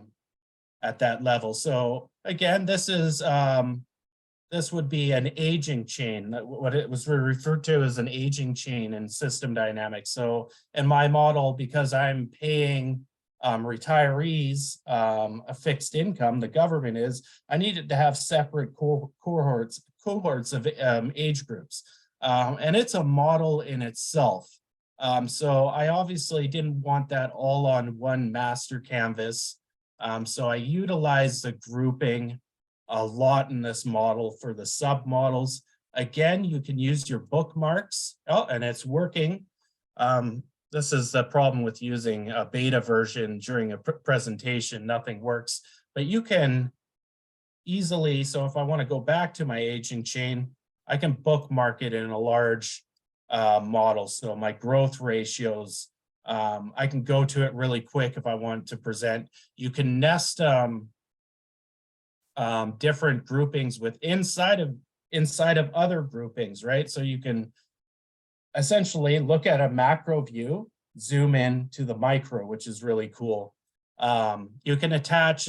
that level. So again, this is this would be an aging chain. What it was referred to as an aging chain in system dynamics. So in my model, because I'm paying retirees a fixed income, the government is, I needed to have separate cohorts of age groups. And it's a model in itself. So I obviously didn't want that all on one master canvas. So I utilized the grouping a lot in this model for the submodels. Again, you can use your bookmarks. Oh, and it's working. This is the problem with using a beta version during a presentation. Nothing works, but you can easily, so if I want to go back to my aging chain, I can bookmark it in a large model. So my growth ratios, I can go to it really quick if I want to present. You can nest different groupings with inside of other groupings, right? So you can essentially look at a macro view, zoom in to the micro, which is really cool. You can attach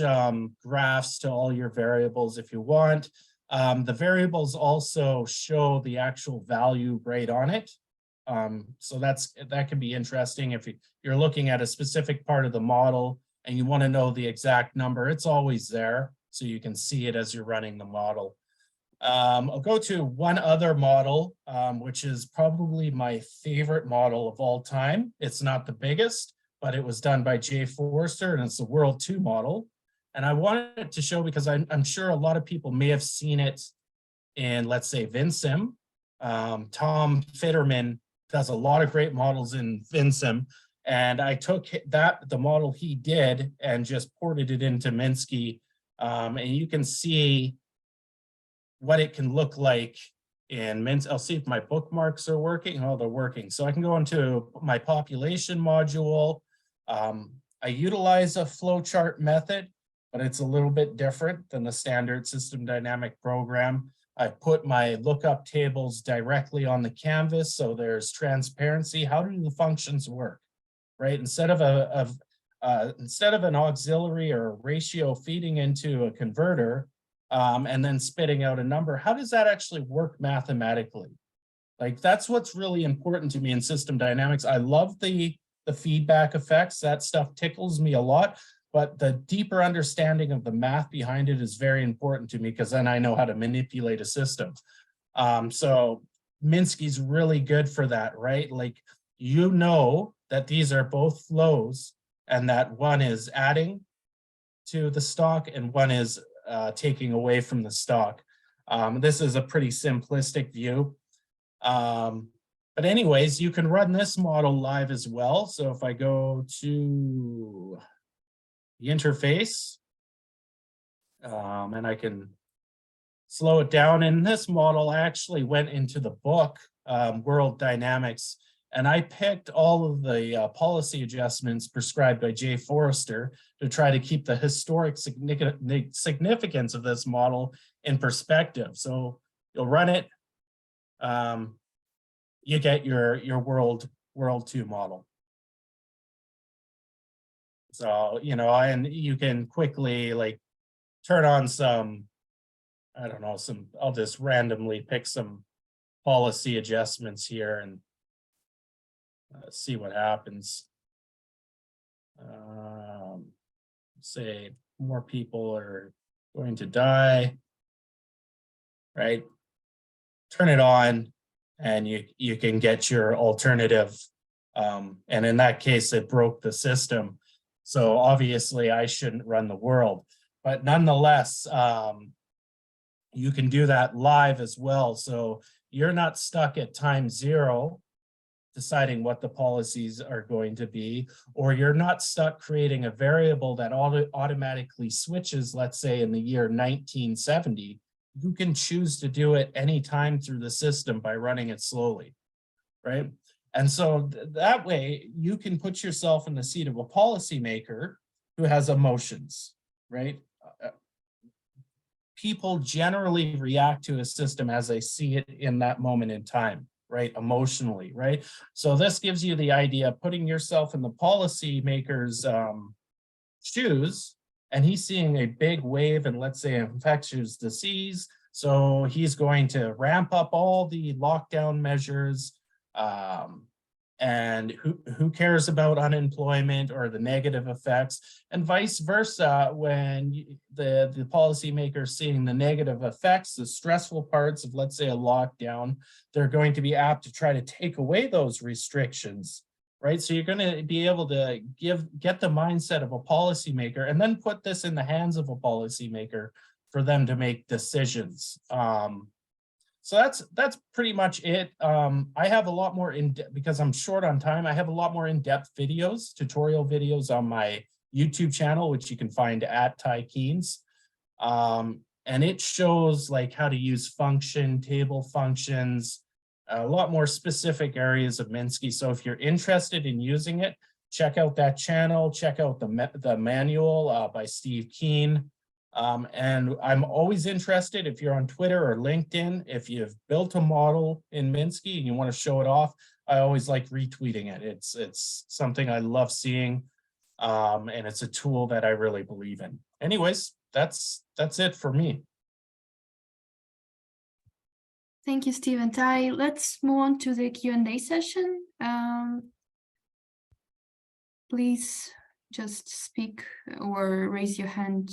graphs to all your variables if you want. The variables also show the actual value right on it. So that can be interesting if you're looking at a specific part of the model and you want to know the exact number. It's always there, so you can see it as you're running the model. I'll go to one other model, which is probably my favorite model of all time. It's not the biggest, but it was done by Jay Forster, and it's the World 2 model. And I wanted to show because I'm sure a lot of people may have seen it in, let's say, VinSim. Tom Fitterman does a lot of great models in VinSim. And I took the model he did and just ported it into Minsky. And you can see what it can look like in Minsky. I'll see if my bookmarks are working. Oh, they're working. So I can go into my population module. I utilize a flowchart method, but it's a little bit different than the standard system dynamic program. I put my lookup tables directly on the canvas, so there's transparency. How do the functions work, right? Instead of an auxiliary or a ratio feeding into a converter and then spitting out a number, how does that actually work mathematically? Like, that's what's really important to me in system dynamics. I love the feedback effects. That stuff tickles me a lot. But the deeper understanding of the math behind it is very important to me, because then I know how to manipulate a system. So Minsky's really good for that, right? Like, you know that these are both flows and that one is adding to the stock and one is taking away from the stock. This is a pretty simplistic view. But anyways, you can run this model live as well. So if I go to the interface, and I can slow it down. And this model actually went into the book, World Dynamics, And I picked all of the policy adjustments prescribed by Jay Forrester to try to keep the historic significance of this model in perspective. So you'll run it, you get your world 2 model. So, you know, and you can quickly like turn on some, I don't know, I'll just randomly pick some policy adjustments here and see what happens. Say more people are going to die, right? Turn it on and you can get your alternative. And in that case, it broke the system. So obviously I shouldn't run the world, but nonetheless, you can do that live as well. So you're not stuck at time 0 deciding what the policies are going to be, or you're not stuck creating a variable that automatically switches, let's say in the year 1970. You can choose to do it anytime through the system by running it slowly, right? And so that way you can put yourself in the seat of a policymaker who has emotions, right? People generally react to a system as they see it in that moment in time, right? Emotionally, right? So this gives you the idea of putting yourself in the policymaker's shoes, and he's seeing a big wave in, let's say, infectious disease. So he's going to ramp up all the lockdown measures. And who cares about unemployment or the negative effects, and vice versa. When the policymakers seeing the negative effects, the stressful parts of, let's say, a lockdown, they're going to be apt to try to take away those restrictions, right? So you're going to be able to get the mindset of a policymaker and then put this in the hands of a policymaker for them to make decisions. So that's pretty much it. I have a lot more because I'm short on time. I have a lot more in-depth videos, tutorial videos on my YouTube channel, which you can find at Ty Keynes. And it shows like how to use table functions, a lot more specific areas of Minsky. So if you're interested in using it, check out that channel, check out the manual by Steve Keen. And I'm always interested, if you're on Twitter or LinkedIn, if you've built a model in Minsky and you want to show it off, I always like retweeting it. It's something I love seeing, and it's a tool that I really believe in. Anyways, that's it for me. Thank you, Steve and Ty. Let's move on to the Q&A session. Please just speak or raise your hand.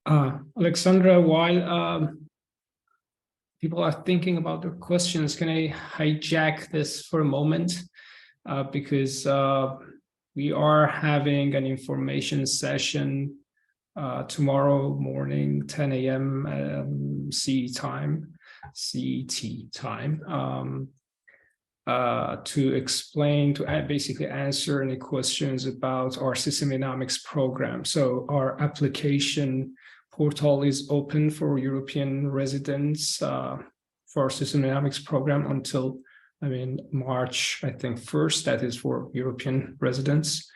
Alexandra, while people are thinking about their questions, can I hijack this for a moment? Because we are having an information session tomorrow morning, 10 a.m. CET time, to explain, to basically answer any questions about our system dynamics program. So our application portal is open for European residents for our system dynamics program until, March, I think 1st, that is for European residents,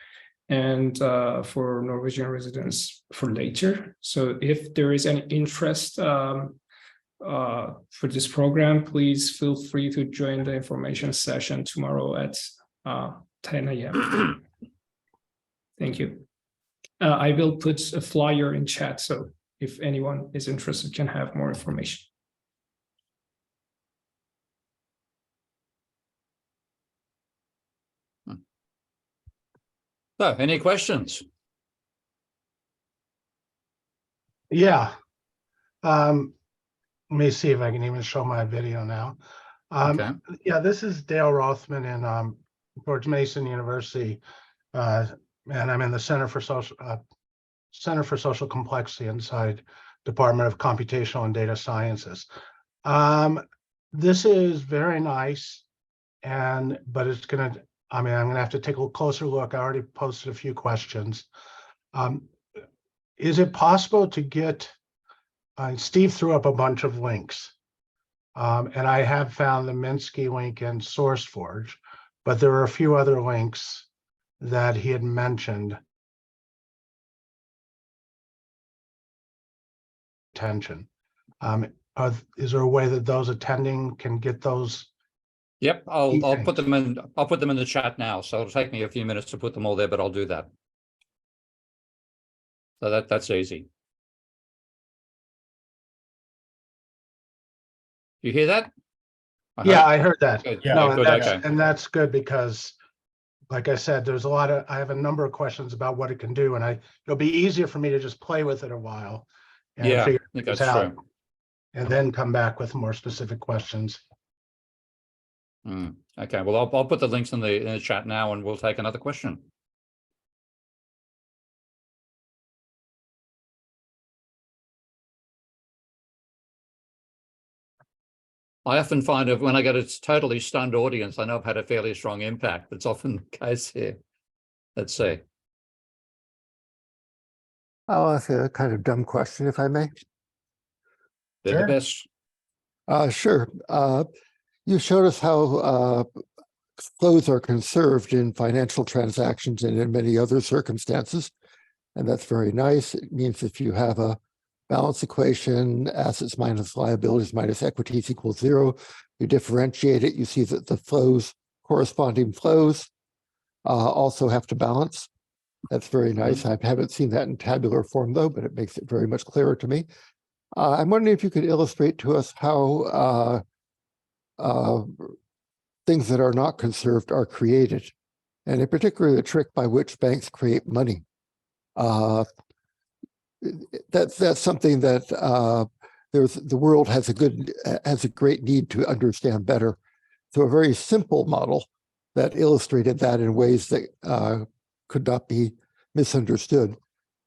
and for Norwegian residents for later. So if there is any interest for this program, please feel free to join the information session tomorrow at 10 a.m. Thank you. I will put a flyer in chat, so if anyone is interested can have more information. So, any questions? Yeah. Let me see if I can even show my video now. Okay. Yeah, this is Dale Rothman in George Mason University, and I'm in the Center for Social Complexity inside Department of Computational and Data Sciences. This is very nice, but it's gonna. I'm gonna have to take a closer look. I already posted a few questions. Is it possible to get? Steve threw up a bunch of links, and I have found the Minsky link in SourceForge. but there were a few other links that he had mentioned. Attention. Is there a way that those attending can get those? Yep, Key I'll put things. them in. I'll put them in the chat now. So it'll take me a few minutes to put them all there, but I'll do that. So that's easy. You hear that? Yeah, hope. I heard that. Good. Yeah, No, good. Okay. and that's good because, like I said, there's I have a number of questions about what it can do, and it'll be easier for me to just play with it a while and Yeah, I figure think this that's out, true. and then come back with more specific questions. Okay, well, I'll put the links in the chat now, and we'll take another question. I often find that when I get a totally stunned audience, I know I've had a fairly strong impact. It's often the case here. Let's see. I'll ask a kind of dumb question, if I may. They're the Sure. best. Sure. You showed us how flows are conserved in financial transactions and in many other circumstances, and that's very nice. It means if you have a balance equation, assets minus liabilities minus equities equals 0, you differentiate it, you see that the flows, corresponding flows, also have to balance. That's very nice. I haven't seen that in tabular form, though, but it makes it very much clearer to me. I'm wondering if you could illustrate to us how things that are not conserved are created, and in particular, the trick by which banks create money. That's something that the world has a great need to understand better. So a very simple model that illustrated that in ways that could not be misunderstood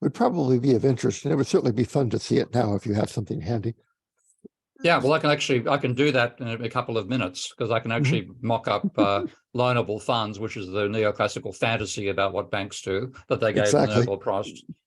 would probably be of interest, and it would certainly be fun to see it now if you have something handy. Yeah, well, I can do that in a couple of minutes, because I can actually mock up loanable funds, which is the neoclassical fantasy about what banks do that they gave Exactly. the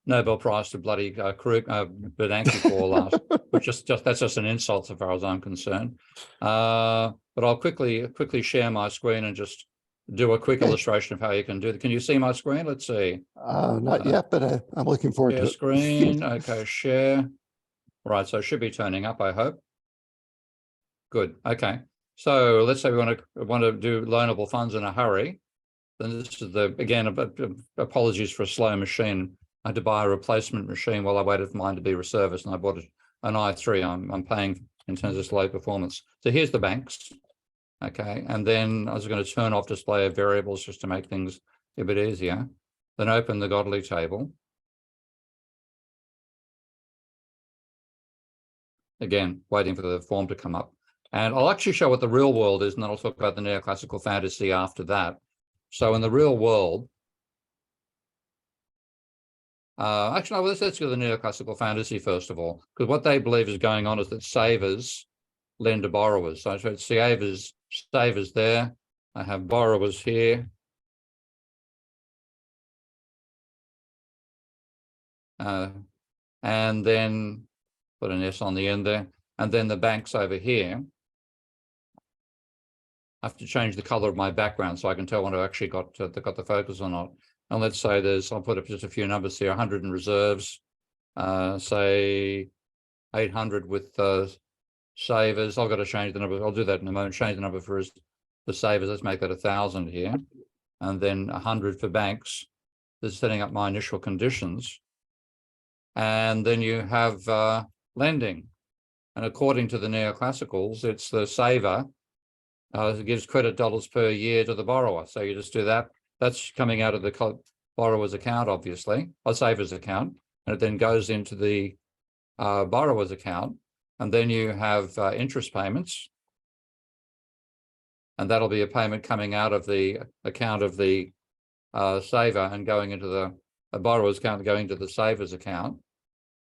Nobel Prize to bloody Bernanke for last, which that's just an insult so far as I'm concerned. But I'll quickly share my screen and just do a quick illustration of how you can do it. Can you see my screen? Let's see. Not yet, but I'm looking forward to it. Screen. Okay, share. Right, so it should be turning up, I hope. Good. Okay. So let's say we want to do loanable funds in a hurry. Then this is again, apologies for a slow machine. I had to buy a replacement machine while I waited for mine to be reserviced, and I bought an i3. I'm paying in terms of slow performance. So here's the banks. Okay. And then I was going to turn off display of variables just to make things a bit easier. Then open the Godly table. Again, waiting for the form to come up. And I'll actually show what the real world is, and then I'll talk about the neoclassical fantasy after that. So in the real world, actually, no, let's go to the neoclassical fantasy first of all, because what they believe is going on is that savers lend to borrowers. So it's savers there. I have borrowers here. And then put an S on the end there. And then the banks over here. I have to change the color of my background so I can tell when I actually got the focus or not. And let's say I'll put up just a few numbers here, 100 in reserves, say 800 with savers. I've got to change the number. I'll do that in a moment. Change the number for the savers. Let's make that 1,000 here. And then 100 for banks. This is setting up my initial conditions. And then you have lending. And according to the neoclassicals, it's the saver. It gives credit dollars per year to the borrower. So you just do that. That's coming out of the borrower's account, obviously, or saver's account. And it then goes into the borrower's account. And then you have interest payments. And that'll be a payment coming out of the account of the saver and going into the borrower's account, going to the saver's account.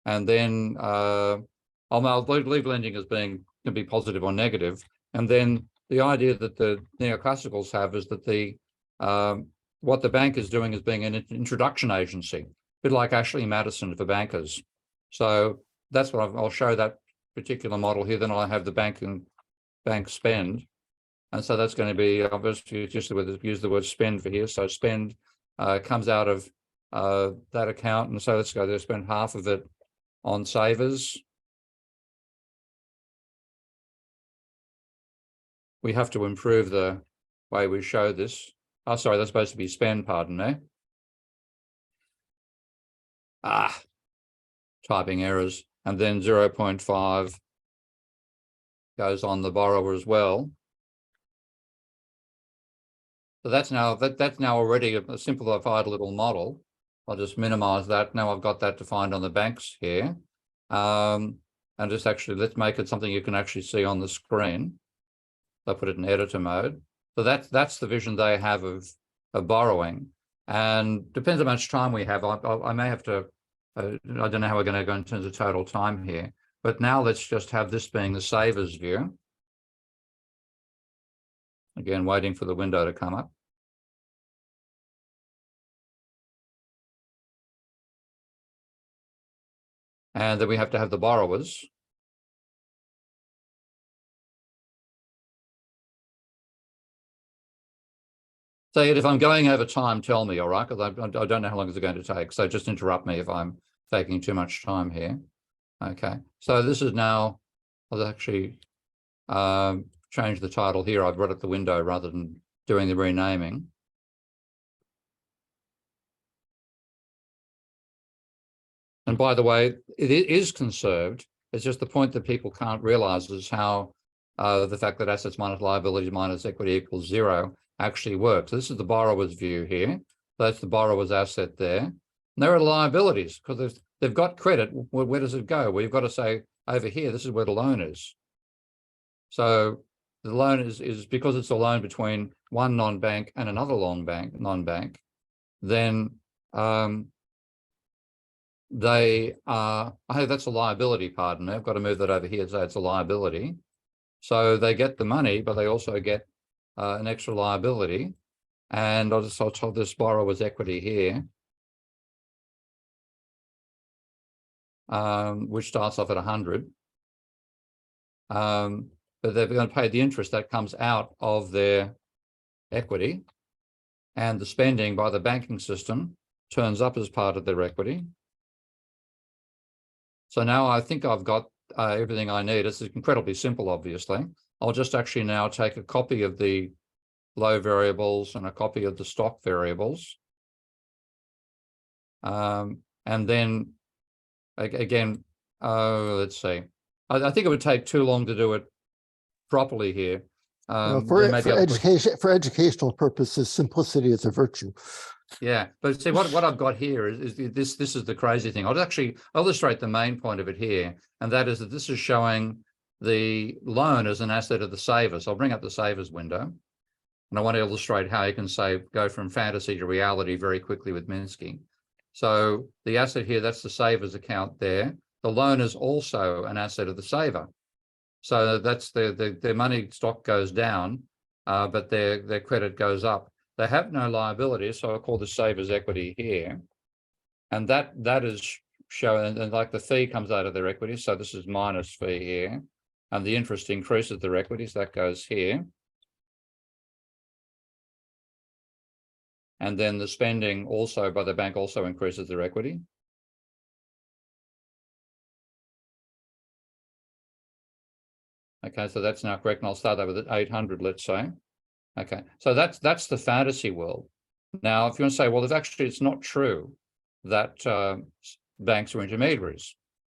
And then I'll leave lending as can be positive or negative. And then the idea that the neoclassicals have is that what the bank is doing is being an introduction agency, a bit like Ashley Madison for bankers. So that's what I'll show that particular model here. Then I'll have the bank spend. And so that's going to be obviously just use the word spend for here. So spend comes out of that account. And so let's go there, spend half of it on savers. We have to improve the way we show this. Oh, sorry, that's supposed to be spend, pardon me. Typing errors. And then 0.5 goes on the borrower as well. So that's now already a simplified little model. I'll just minimize that. Now I've got that defined on the banks here. And just actually, let's make it something you can actually see on the screen. I'll put it in editor mode. So that's the vision they have of borrowing. And depends how much time we have. I may have to, I don't know how we're going to go in terms of total time here. But now let's just have this being the savers view. Again, waiting for the window to come up. And then we have to have the borrowers. So if I'm going over time, tell me, all right? Because I don't know how long it's going to take. So just interrupt me if I'm taking too much time here. Okay, so this is now, I'll actually change the title here. I've brought up the window rather than doing the renaming. And by the way, it is conserved. It's just the point that people can't realize is how the fact that assets minus liabilities minus equity equals 0 actually works. This is the borrower's view here. That's the borrower's asset there. And there are liabilities because they've got credit. Where does it go? Well, you've got to say over here, this is where the loan is. So the loan is because it's a loan between one non-bank and another non-bank, then they are, hey, that's a liability, pardon me. I've got to move that over here so it's a liability. So they get the money, but they also get an extra liability. And I'll tell this borrower's equity here, which starts off at 100. But they're going to pay the interest that comes out of their equity, and the spending by the banking system turns up as part of their equity. So now I think I've got everything I need. It's incredibly simple, obviously. I'll just actually now take a copy of the low variables and a copy of the stock variables. And then again, let's see. I think it would take too long to do it properly here. For educational purposes, simplicity is a virtue. Yeah, but see what I've got here is this is the crazy thing. I'll actually illustrate the main point of it here, and that is that this is showing the loan as an asset of the saver. So I'll bring up the savers window, and I want to illustrate how you can say go from fantasy to reality very quickly with Minsky. So the asset here, that's the savers account there. The loan is also an asset of the saver. So that's their money stock goes down, but their credit goes up. They have no liabilities, so I'll call the savers equity here. And that is shown, and like the fee comes out of their equity. So this is minus fee here. And the interest increases their equities, that goes here. And then the spending also by the bank also increases their equity. Okay, so that's now correct. And I'll start that with 800, let's say. Okay, so that's the fantasy world. Now, if you want to say, well, it's not true that banks are intermediaries.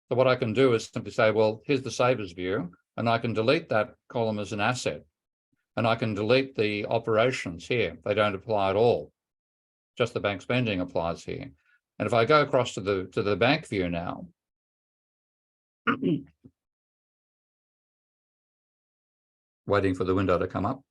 So what I can do is simply say, well, here's the savers view, and I can delete that column as an asset. And I can delete the operations here. They don't apply at all. Just the bank spending applies here. And if I go across to the bank view now, waiting for the window to come up,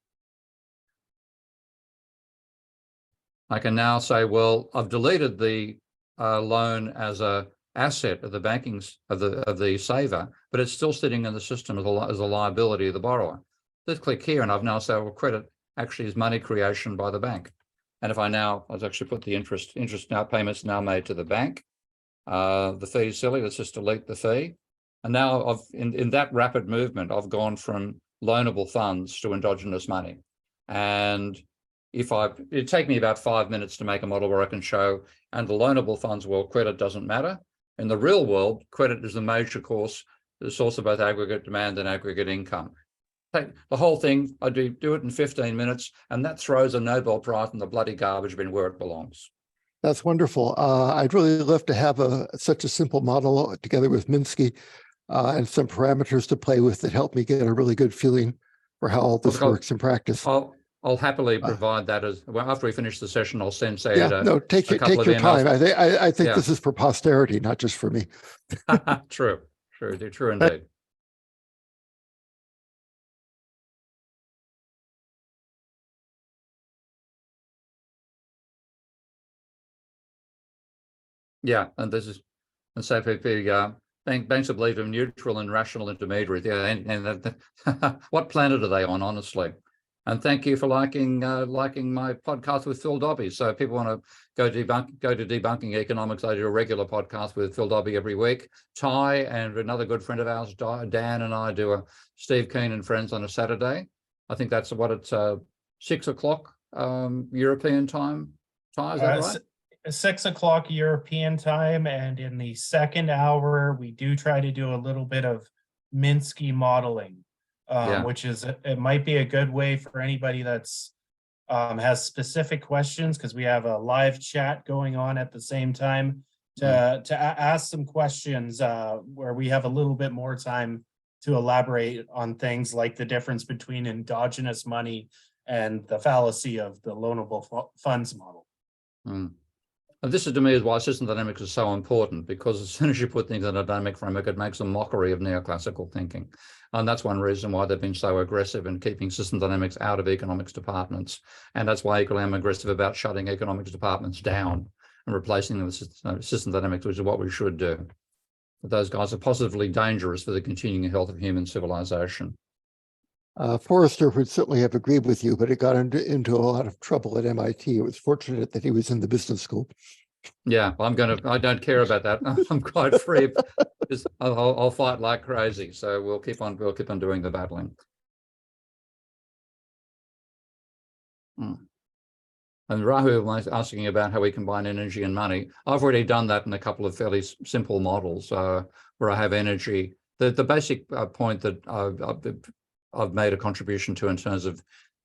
I can now say, well, I've deleted the loan as a asset of the banking of the saver, but it's still sitting in the system as a liability of the borrower. Let's click here, and I've now said, well, credit actually is money creation by the bank. And if I'll actually put the interest now payments now made to the bank. The fee is silly. Let's just delete the fee. And now in that rapid movement, I've gone from loanable funds to endogenous money. And it'd take me about 5 minutes to make a model where I can show, and the loanable funds, well, credit doesn't matter. In the real world, credit is the major source of both aggregate demand and aggregate income. Take the whole thing, I do it in 15 minutes, and that throws a Nobel Prize in the bloody garbage bin where it belongs. That's wonderful. I'd really love to have such a simple model together with Minsky and some parameters to play with that help me get a really good feeling for how all this works in practice. I'll happily provide that as well. After we finish the session, I'll send take your time. I think this is for posterity, not just for me. True indeed. Yeah, and so banks are believed in neutral and rational intermediaries. Yeah, and what planet are they on, honestly? And thank you for liking my podcast with Phil Dobbie. So if people want to go to Debunking Economics, I do a regular podcast with Phil Dobbie every week. Ty and another good friend of ours, Dan, and I do a Steve Keen and Friends on a Saturday. I think that's it's 6 o'clock European time. Ty, is that right? 6 o'clock European time, and in the second hour, we do try to do a little bit of Minsky modeling, which is, it might be a good way for anybody that's has specific questions, because we have a live chat going on at the same time to ask some questions where we have a little bit more time to elaborate on things like the difference between endogenous money and the fallacy of the loanable funds model. And this is, to me, is why system dynamics is so important, because as soon as you put things in a dynamic framework, it makes a mockery of neoclassical thinking. And that's one reason why they've been so aggressive in keeping system dynamics out of economics departments. And that's why equally I'm aggressive about shutting economics departments down and replacing them with system dynamics, which is what we should do. But those guys are positively dangerous for the continuing health of human civilization. Forrester would certainly have agreed with you, but it got into a lot of trouble at MIT. It was fortunate that he was in the business school. Yeah, I don't care about that. I'm quite free. I'll fight like crazy. So we'll keep on doing the battling. And Rahu was asking about how we combine energy and money. I've already done that in a couple of fairly simple models where I have energy. The basic point that I've made a contribution to in terms of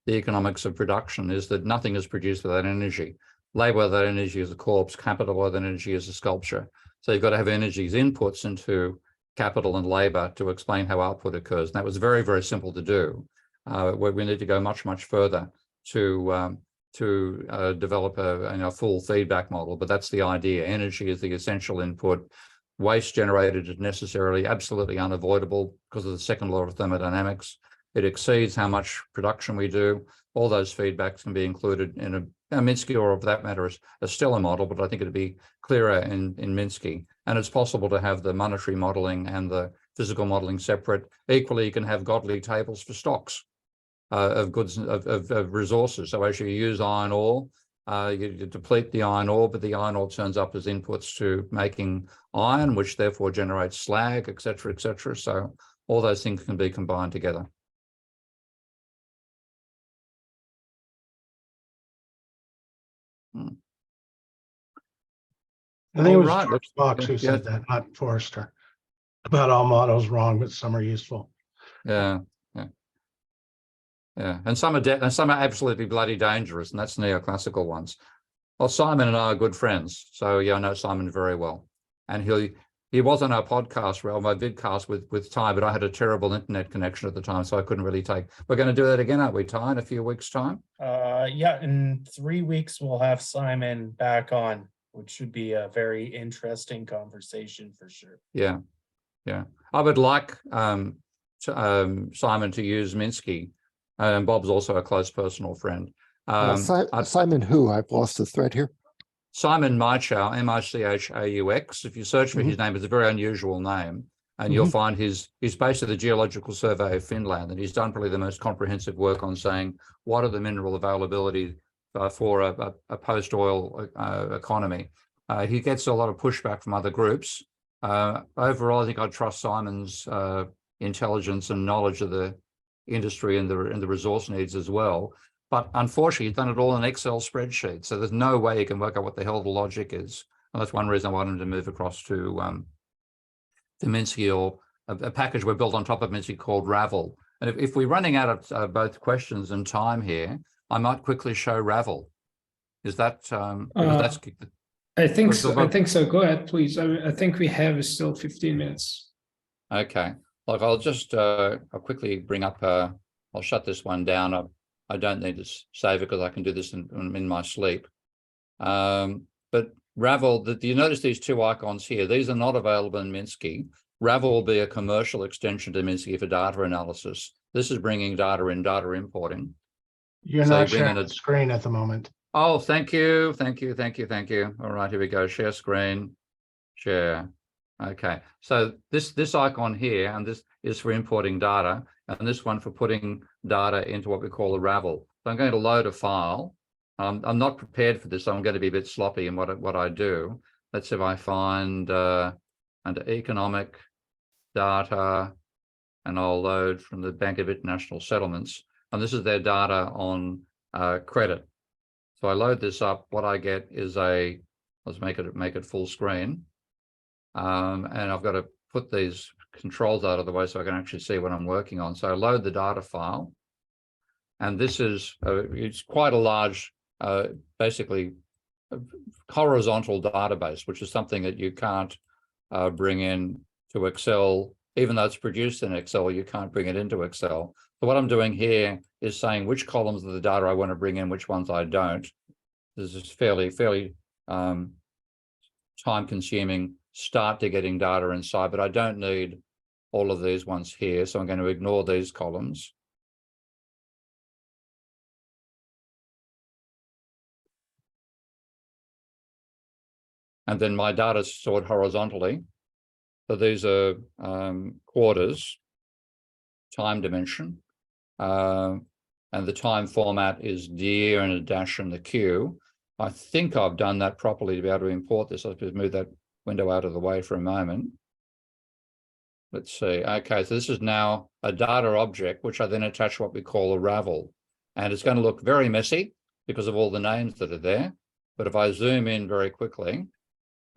the economics of production is that nothing is produced without energy. Labor without energy is a corpse, capital without energy is a sculpture. So you've got to have energy as inputs into capital and labor to explain how output occurs. And that was very, very simple to do. We need to go much, much further to develop a full feedback model, but that's the idea. Energy is the essential input. Waste generated is necessarily absolutely unavoidable because of the second law of thermodynamics. It exceeds how much production we do. All those feedbacks can be included in a Minsky, or for that matter, a stellar model, but I think it'd be clearer in Minsky. And it's possible to have the monetary modeling and the physical modeling separate. Equally, you can have godly tables for stocks of goods, of resources. So as you use iron ore, you deplete the iron ore, but the iron ore turns up as inputs to making iron, which therefore generates slag, et cetera, et cetera. So all those things can be combined together. I think it was George Fox who said that, not Forrester, about all models wrong, but some are useful. Yeah. And some are absolutely bloody dangerous, and that's neoclassical ones. Well, Simon and I are good friends, so yeah, I know Simon very well. And he was on our podcast, my vidcast with Ty, but I had a terrible internet connection at the time, so I couldn't really take. We're going to do that again, aren't we, Ty, in a few weeks' time? Yeah, in 3 weeks we'll have Simon back on, which should be a very interesting conversation for sure. Yeah. I would like Simon to use Minsky, and Bob's also a close personal friend. Simon who? I've lost the thread here. Simon Michaux, Michaux. If you search for his name, it's a very unusual name, and you'll find he's based at the Geological Survey of Finland, and he's done probably the most comprehensive work on saying what are the mineral availability for a post-oil economy. He gets a lot of pushback from other groups. Overall, I think I'd trust Simon's intelligence and knowledge of the industry and the resource needs as well. But unfortunately, you've done it all in an Excel spreadsheet. So there's no way you can work out what the hell the logic is. And that's one reason I wanted to move across to Minsky, or a package we're built on top of Minsky called Ravel. And if we're running out of both questions and time here, I might quickly show Ravel. Is that because that's I think so. I think so. Go ahead, please. I think we have still 15 minutes. okay? Like I'll just I'll quickly bring up. I'll shut this one down. I don't need to save it because I can do this in my sleep. But Ravel, do you notice these two icons here? These are not available in Minsky. Ravel will be a commercial extension to Minsky for data analysis. This is bringing data in, data importing. You're not sharing the screen at the moment. Oh, thank you. All right, here we go. Share screen, share. Okay, so this icon here, and this is for importing data, and this one for putting data into what we call a Ravel. So I'm going to load a file. I'm not prepared for this, so I'm going to be a bit sloppy in what I do. Let's see if I find under economic data, and I'll load from the Bank of International Settlements, and this is their data on credit. So I load this up. What I get is let's make it full screen, and I've got to put these controls out of the way so I can actually see what I'm working on. So I load the data file, and this is it's quite a large, basically horizontal database, which is something that you can't bring in to Excel. Even though it's produced in Excel, you can't bring it into Excel. So what I'm doing here is saying which columns of the data I want to bring in, which ones I don't. This is fairly time-consuming start to getting data inside, but I don't need all of these ones here, so I'm going to ignore these columns. And then my data is stored horizontally. So these are quarters, time dimension, and the time format is dir and a dash and the Q. I think I've done that properly to be able to import this. I'll just move that window out of the way for a moment. Let's see. Okay, so this is now a data object, which I then attach what we call a Ravel. And it's going to look very messy because of all the names that are there. But if I zoom in very quickly,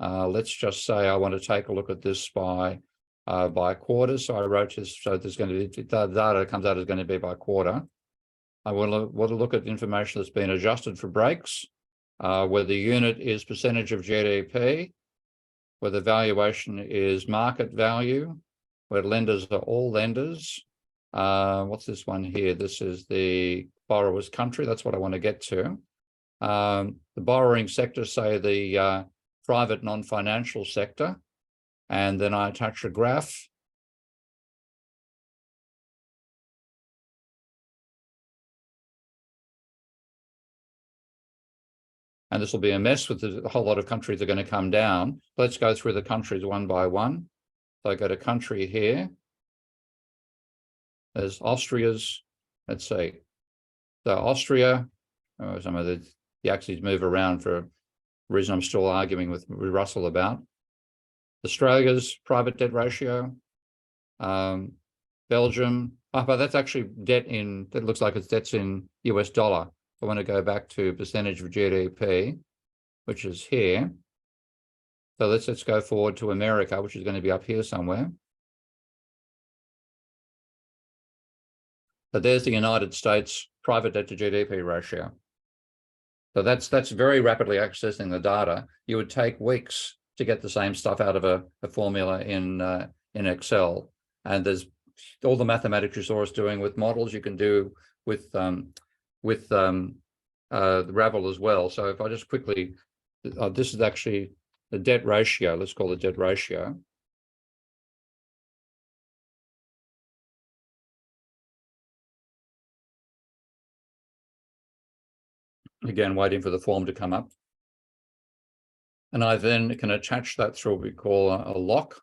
let's just say I want to take a look at this by quarter. So I wrote this, so there's going to be, the data that comes out is going to be by quarter. I want to look at information that's been adjusted for breaks, where the unit is percentage of GDP, where the valuation is market value, where lenders are all lenders. What's this one here? This is the borrower's country. That's what I want to get to. The borrowing sector, say the private non-financial sector, and then I attach a graph. And this will be a mess with a whole lot of countries that are going to come down. Let's go through the countries one by one. So I go to country here. There's Austria's, let's see. So Austria, some of the axes move around for a reason I'm still arguing with Russell about. Australia's private debt ratio. Belgium, but that's actually debt in, that looks like it's debts in US dollar. I want to go back to percentage of GDP, which is here. So let's go forward to America, which is going to be up here somewhere. So there's the United States private debt to GDP ratio. So that's very rapidly accessing the data. You would take weeks to get the same stuff out of a formula in Excel. And there's all the mathematics you saw us doing with models you can do with the Ravel as well. So if I just quickly, this is actually the debt ratio. Let's call it debt ratio. Again, waiting for the form to come up. And I then can attach that through what we call a lock.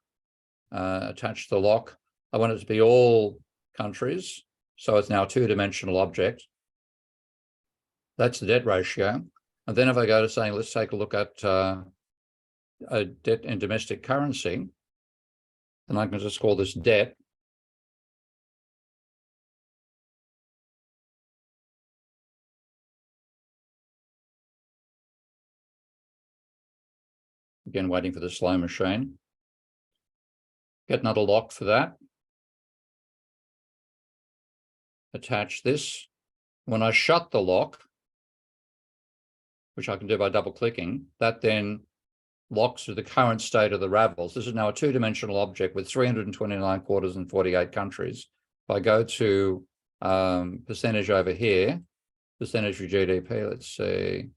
Attach the lock. I want it to be all countries. So it's now a two-dimensional object. That's the debt ratio. And then if I go to saying, let's take a look at a debt in domestic currency, then I can just call this debt. Again, waiting for the slow machine. Get another lock for that. Attach this. When I shut the lock, which I can do by double clicking, that then locks to the current state of the ravels. This is now a two-dimensional object with 329 quarters and 48 countries. If I go to percentage over here, percentage of GDP, let's see.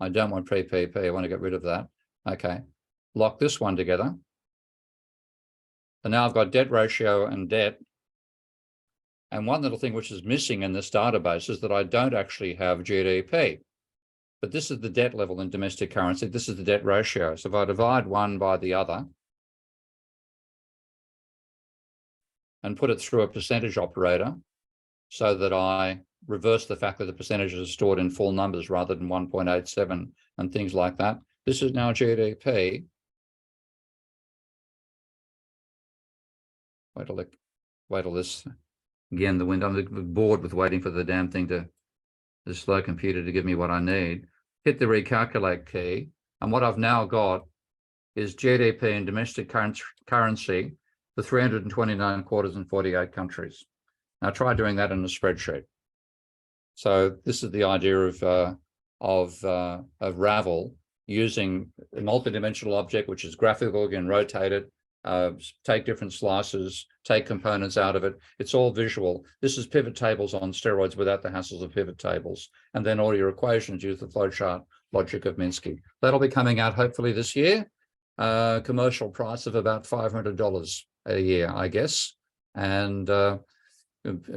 I don't want PPP, I want to get rid of that. Okay, lock this one together. And now I've got debt ratio and debt. And one little thing which is missing in this database is that I don't actually have GDP. But this is the debt level in domestic currency. This is the debt ratio. So if I divide one by the other and put it through a percentage operator so that I reverse the fact that the percentages are stored in full numbers rather than 1.87 and things like that. This is now GDP. Wait till this, again, the window, I'm bored with waiting for the damn thing to, the slow computer to give me what I need. Hit the recalculate key. And what I've now got is GDP in domestic currency for 329 quarters and 48 countries. Now try doing that in a spreadsheet. So this is the idea of Ravel using a multidimensional object, which is graphical, again, rotate it, take different slices, take components out of it. It's all visual. This is pivot tables on steroids without the hassles of pivot tables. And then all your equations use the flowchart logic of Minsky. That'll be coming out hopefully this year. Commercial price of about $500 a year, I guess. And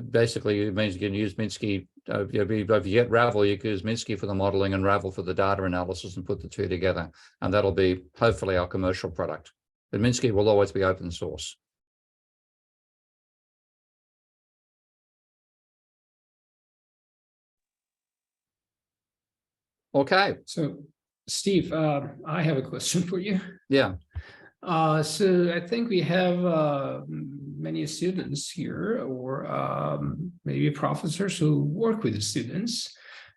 basically it means you can use Minsky. If you get Ravel, you can use Minsky for the modeling and Ravel for the data analysis and put the two together. And that'll be hopefully our commercial product. But Minsky will always be open source. Okay. So, Steve, I have a question for you. Yeah. So I think we have many students here, or maybe professors who work with the students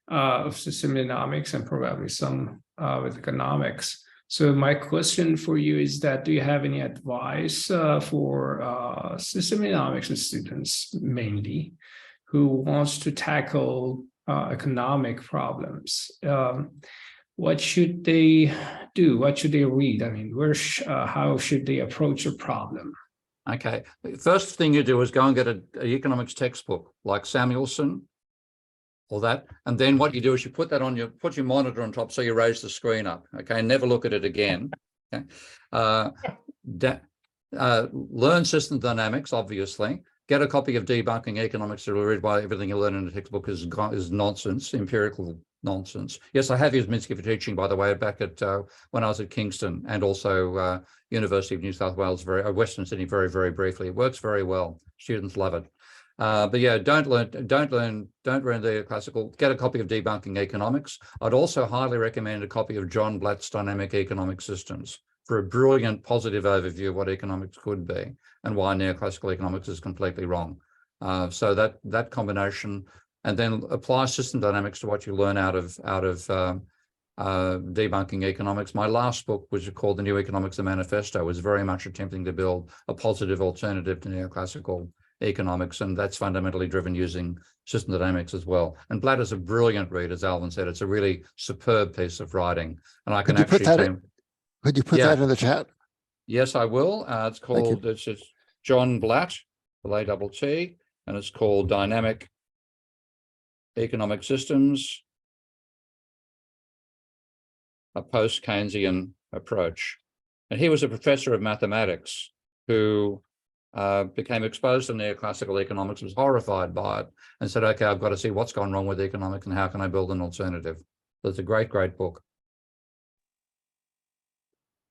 of system dynamics and probably some with economics. So my question for you is that, do you have any advice for system dynamics students mainly who wants to tackle economic problems? What should they do? What should they read? I mean, how should they approach a problem? Okay. The first thing you do is go and get an economics textbook like Samuelson or that. And then what you do is you put that on put your monitor on top so you raise the screen up. Okay. Never look at it again. Okay. Learn system dynamics, obviously. Get a copy of Debunking Economics to read why everything you learn in the textbook is nonsense, empirical nonsense. Yes, I have used Minsky for teaching, by the way, back at when I was at Kingston and also University of New South Wales, Western Sydney, very, very briefly. It works very well. Students love it. But yeah, don't learn the classical. Get a copy of Debunking Economics. I'd also highly recommend a copy of John Blatt's Dynamic Economic Systems for a brilliant positive overview of what economics could be and why neoclassical economics is completely wrong. So that combination, and then apply system dynamics to what you learn out of Debunking Economics. My last book, which is called The New Economics, the Manifesto, was very much attempting to build a positive alternative to neoclassical economics, and that's fundamentally driven using system dynamics as well. And Blatt is a brilliant read, as Alvin said. It's a really superb piece of writing, and I can actually could you put that in the chat? Yes, I will. It's called, it's John Blatt, ATT, and it's called Dynamic Economic Systems, a post-Keynesian approach. And he was a professor of mathematics who became exposed to neoclassical economics, was horrified by it, and said, okay, I've got to see what's gone wrong with economics and how can I build an alternative. So it's a great, great book.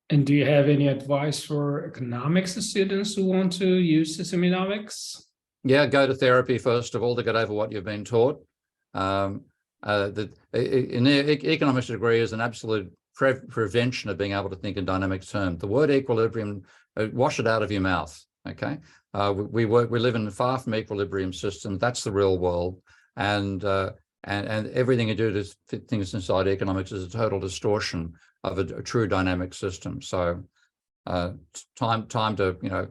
And do you have any advice for economics students who want to use system economics? Yeah, go to therapy first of all to get over what you've been taught. In the economics degree is an absolute prevention of being able to think in dynamic terms. The word equilibrium, wash it out of your mouth. Okay, we live in a far from equilibrium system. That's the real world, and and everything you do to fit things inside economics is a total distortion of a true dynamic system. So time to, you know,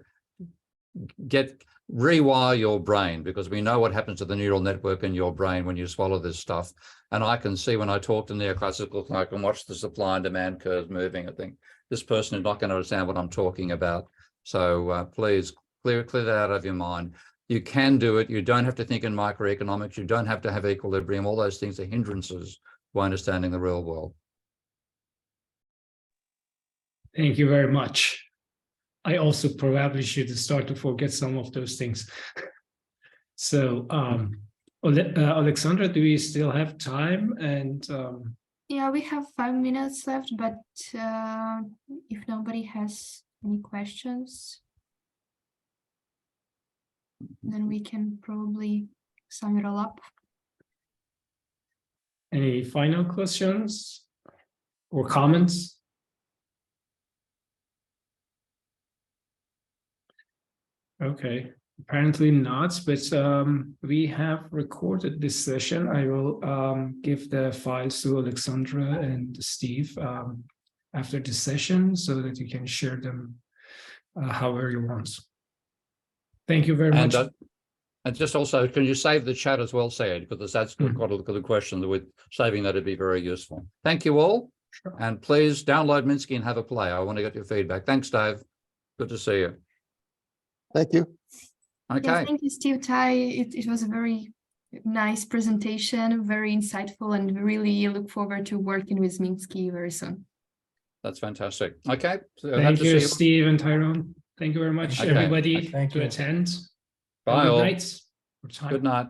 rewire your brain, because we know what happens to the neural network in your brain when you swallow this stuff. And I can see when I talk to neoclassical, I can watch the supply and demand curves moving. I think this person is not going to understand what I'm talking about. So please clear that out of your mind. You can do it. You don't have to think in microeconomics. You don't have to have equilibrium. All those things are hindrances to understanding the real world. Thank you very much. I also probably should start to forget some of those things. So, Alexandra, do we still have time? And yeah, we have 5 minutes left, but if nobody has any questions, then we can probably sum it all up. any final questions or comments? Okay, apparently not, but we have recorded this session. I will give the files to Alexandra and Steve after the session so that you can share them however you want. Thank you very much. And just also, can you save the chat as well, Sayed? Because that's quite a good question. With saving that, it'd be very useful. Thank you all. Sure. And please download Minsky and have a play. I want to get your feedback. Thanks, Dave. Good to see you. Thank you. Okay. Yeah, thank you, Steve, Ty. It was a very nice presentation, very insightful, and really look forward to working with Minsky very soon. That's fantastic. Okay. So Thank you, Steve and Tyrone. Thank you very much, Okay. everybody, Thank to you. attend. Bye Good all. night. Good night.